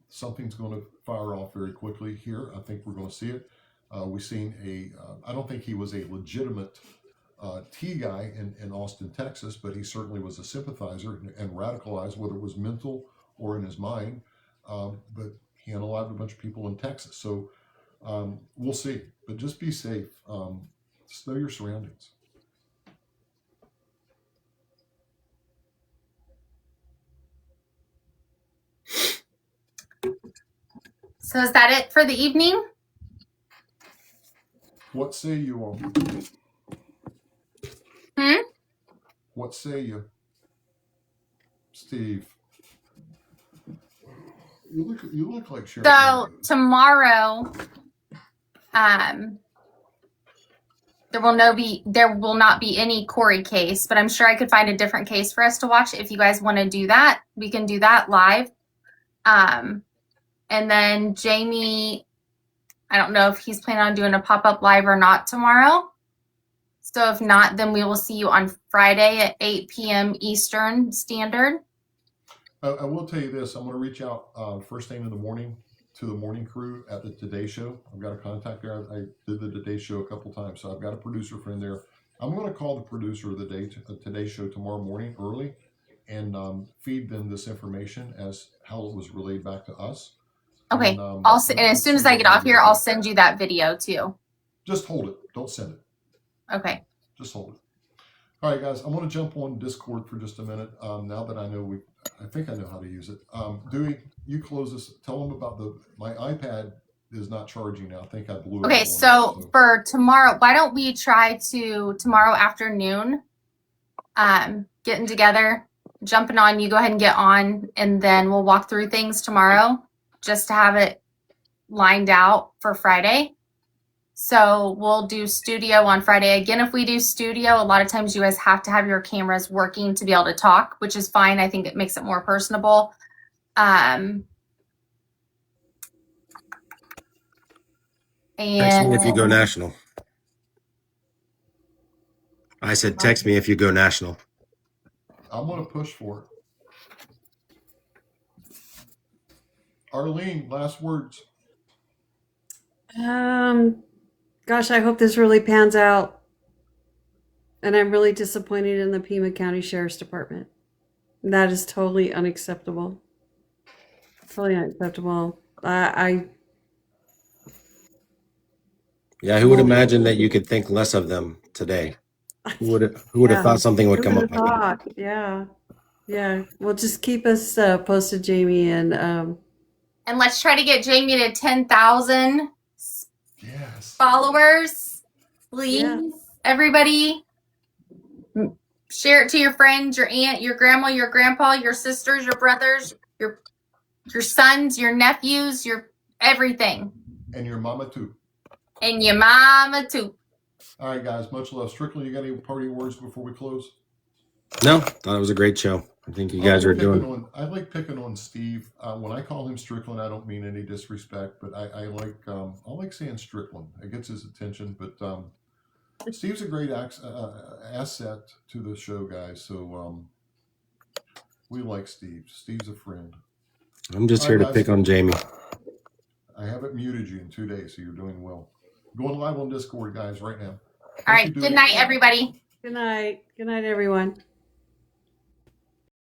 something's going to fire off very quickly here. I think we're going to see it. We've seen I don't think he was a legitimate T guy in Austin, Texas, but he certainly was a sympathizer and radicalized, whether it was mental or in his mind. But he unalived a bunch of people in Texas. So we'll see. But just be safe. Just know your surroundings. So is that it for the evening? What say you all? What say you? Steve? You look like Sharon. So tomorrow, there will not be any Corey case, but I'm sure I could find a different case for us to watch. If you guys want to do that, we can do that live. And then Jamie, I don't know if he's planning on doing a pop-up live or not tomorrow. So if not, then we will see you on Friday at 8 p.m. Eastern Standard. I will tell you this. I'm going to reach out first thing in the morning to the morning crew at the Today Show. I've got a contact there. I did the Today Show a couple times, so I've got a producer friend there. I'm going to call the producer of the Today Show tomorrow morning early and feed them this information as how it was relayed back to us. Okay. And, and as soon as I get off here, I'll send you that video too. Just hold it. Don't send it. Okay. Just hold it. All right, guys. I'm going to jump on Discord for just a minute. Now that I know I think I know how to use it. Dewey, you close this. Tell them about my iPad is not charging now. I think I blew it. Okay, so for tomorrow, why don't we try to tomorrow afternoon, getting together, jumping on, you go ahead and get on, and then we'll walk through things tomorrow just to have it lined out for Friday. So we'll do studio on Friday. Again, if we do studio, a lot of times you guys have to have your cameras working to be able to talk, which is fine. I think it makes it more personable. And Text me if you go national. I said text me if you go national. I'm going to push for it. Arlene, last words. Gosh, I hope this really pans out. And I'm really disappointed in the Pima County Sheriff's Department. That is totally unacceptable. Totally unacceptable. Yeah, who would imagine that you could think less of them today? Who would have thought something would come up like that? Yeah. Well, just keep us posted, Jamie, and let's try to get Jamie to 10,000 followers, please. Yeah. Everybody, share it to your friends, your aunt, your grandma, your grandpa, your sisters, your brothers, your sons, your nephews, your everything. And your mama too. And your mama too. All right, guys. Much love. Strickland, you got any party words before we close? No, thought it was a great show. I think you guys are doing. I like picking on Steve. When I call him Strickland, I don't mean any disrespect, but I like saying Strickland. It gets his attention. But Steve's a great asset to the show, guys. So we like Steve. Steve's a friend. I'm just here to pick on Jamie. I haven't muted you in 2 days, so you're doing well. Going live on Discord, guys, right now. All right. Good night, everybody. Good night. Good night, everyone.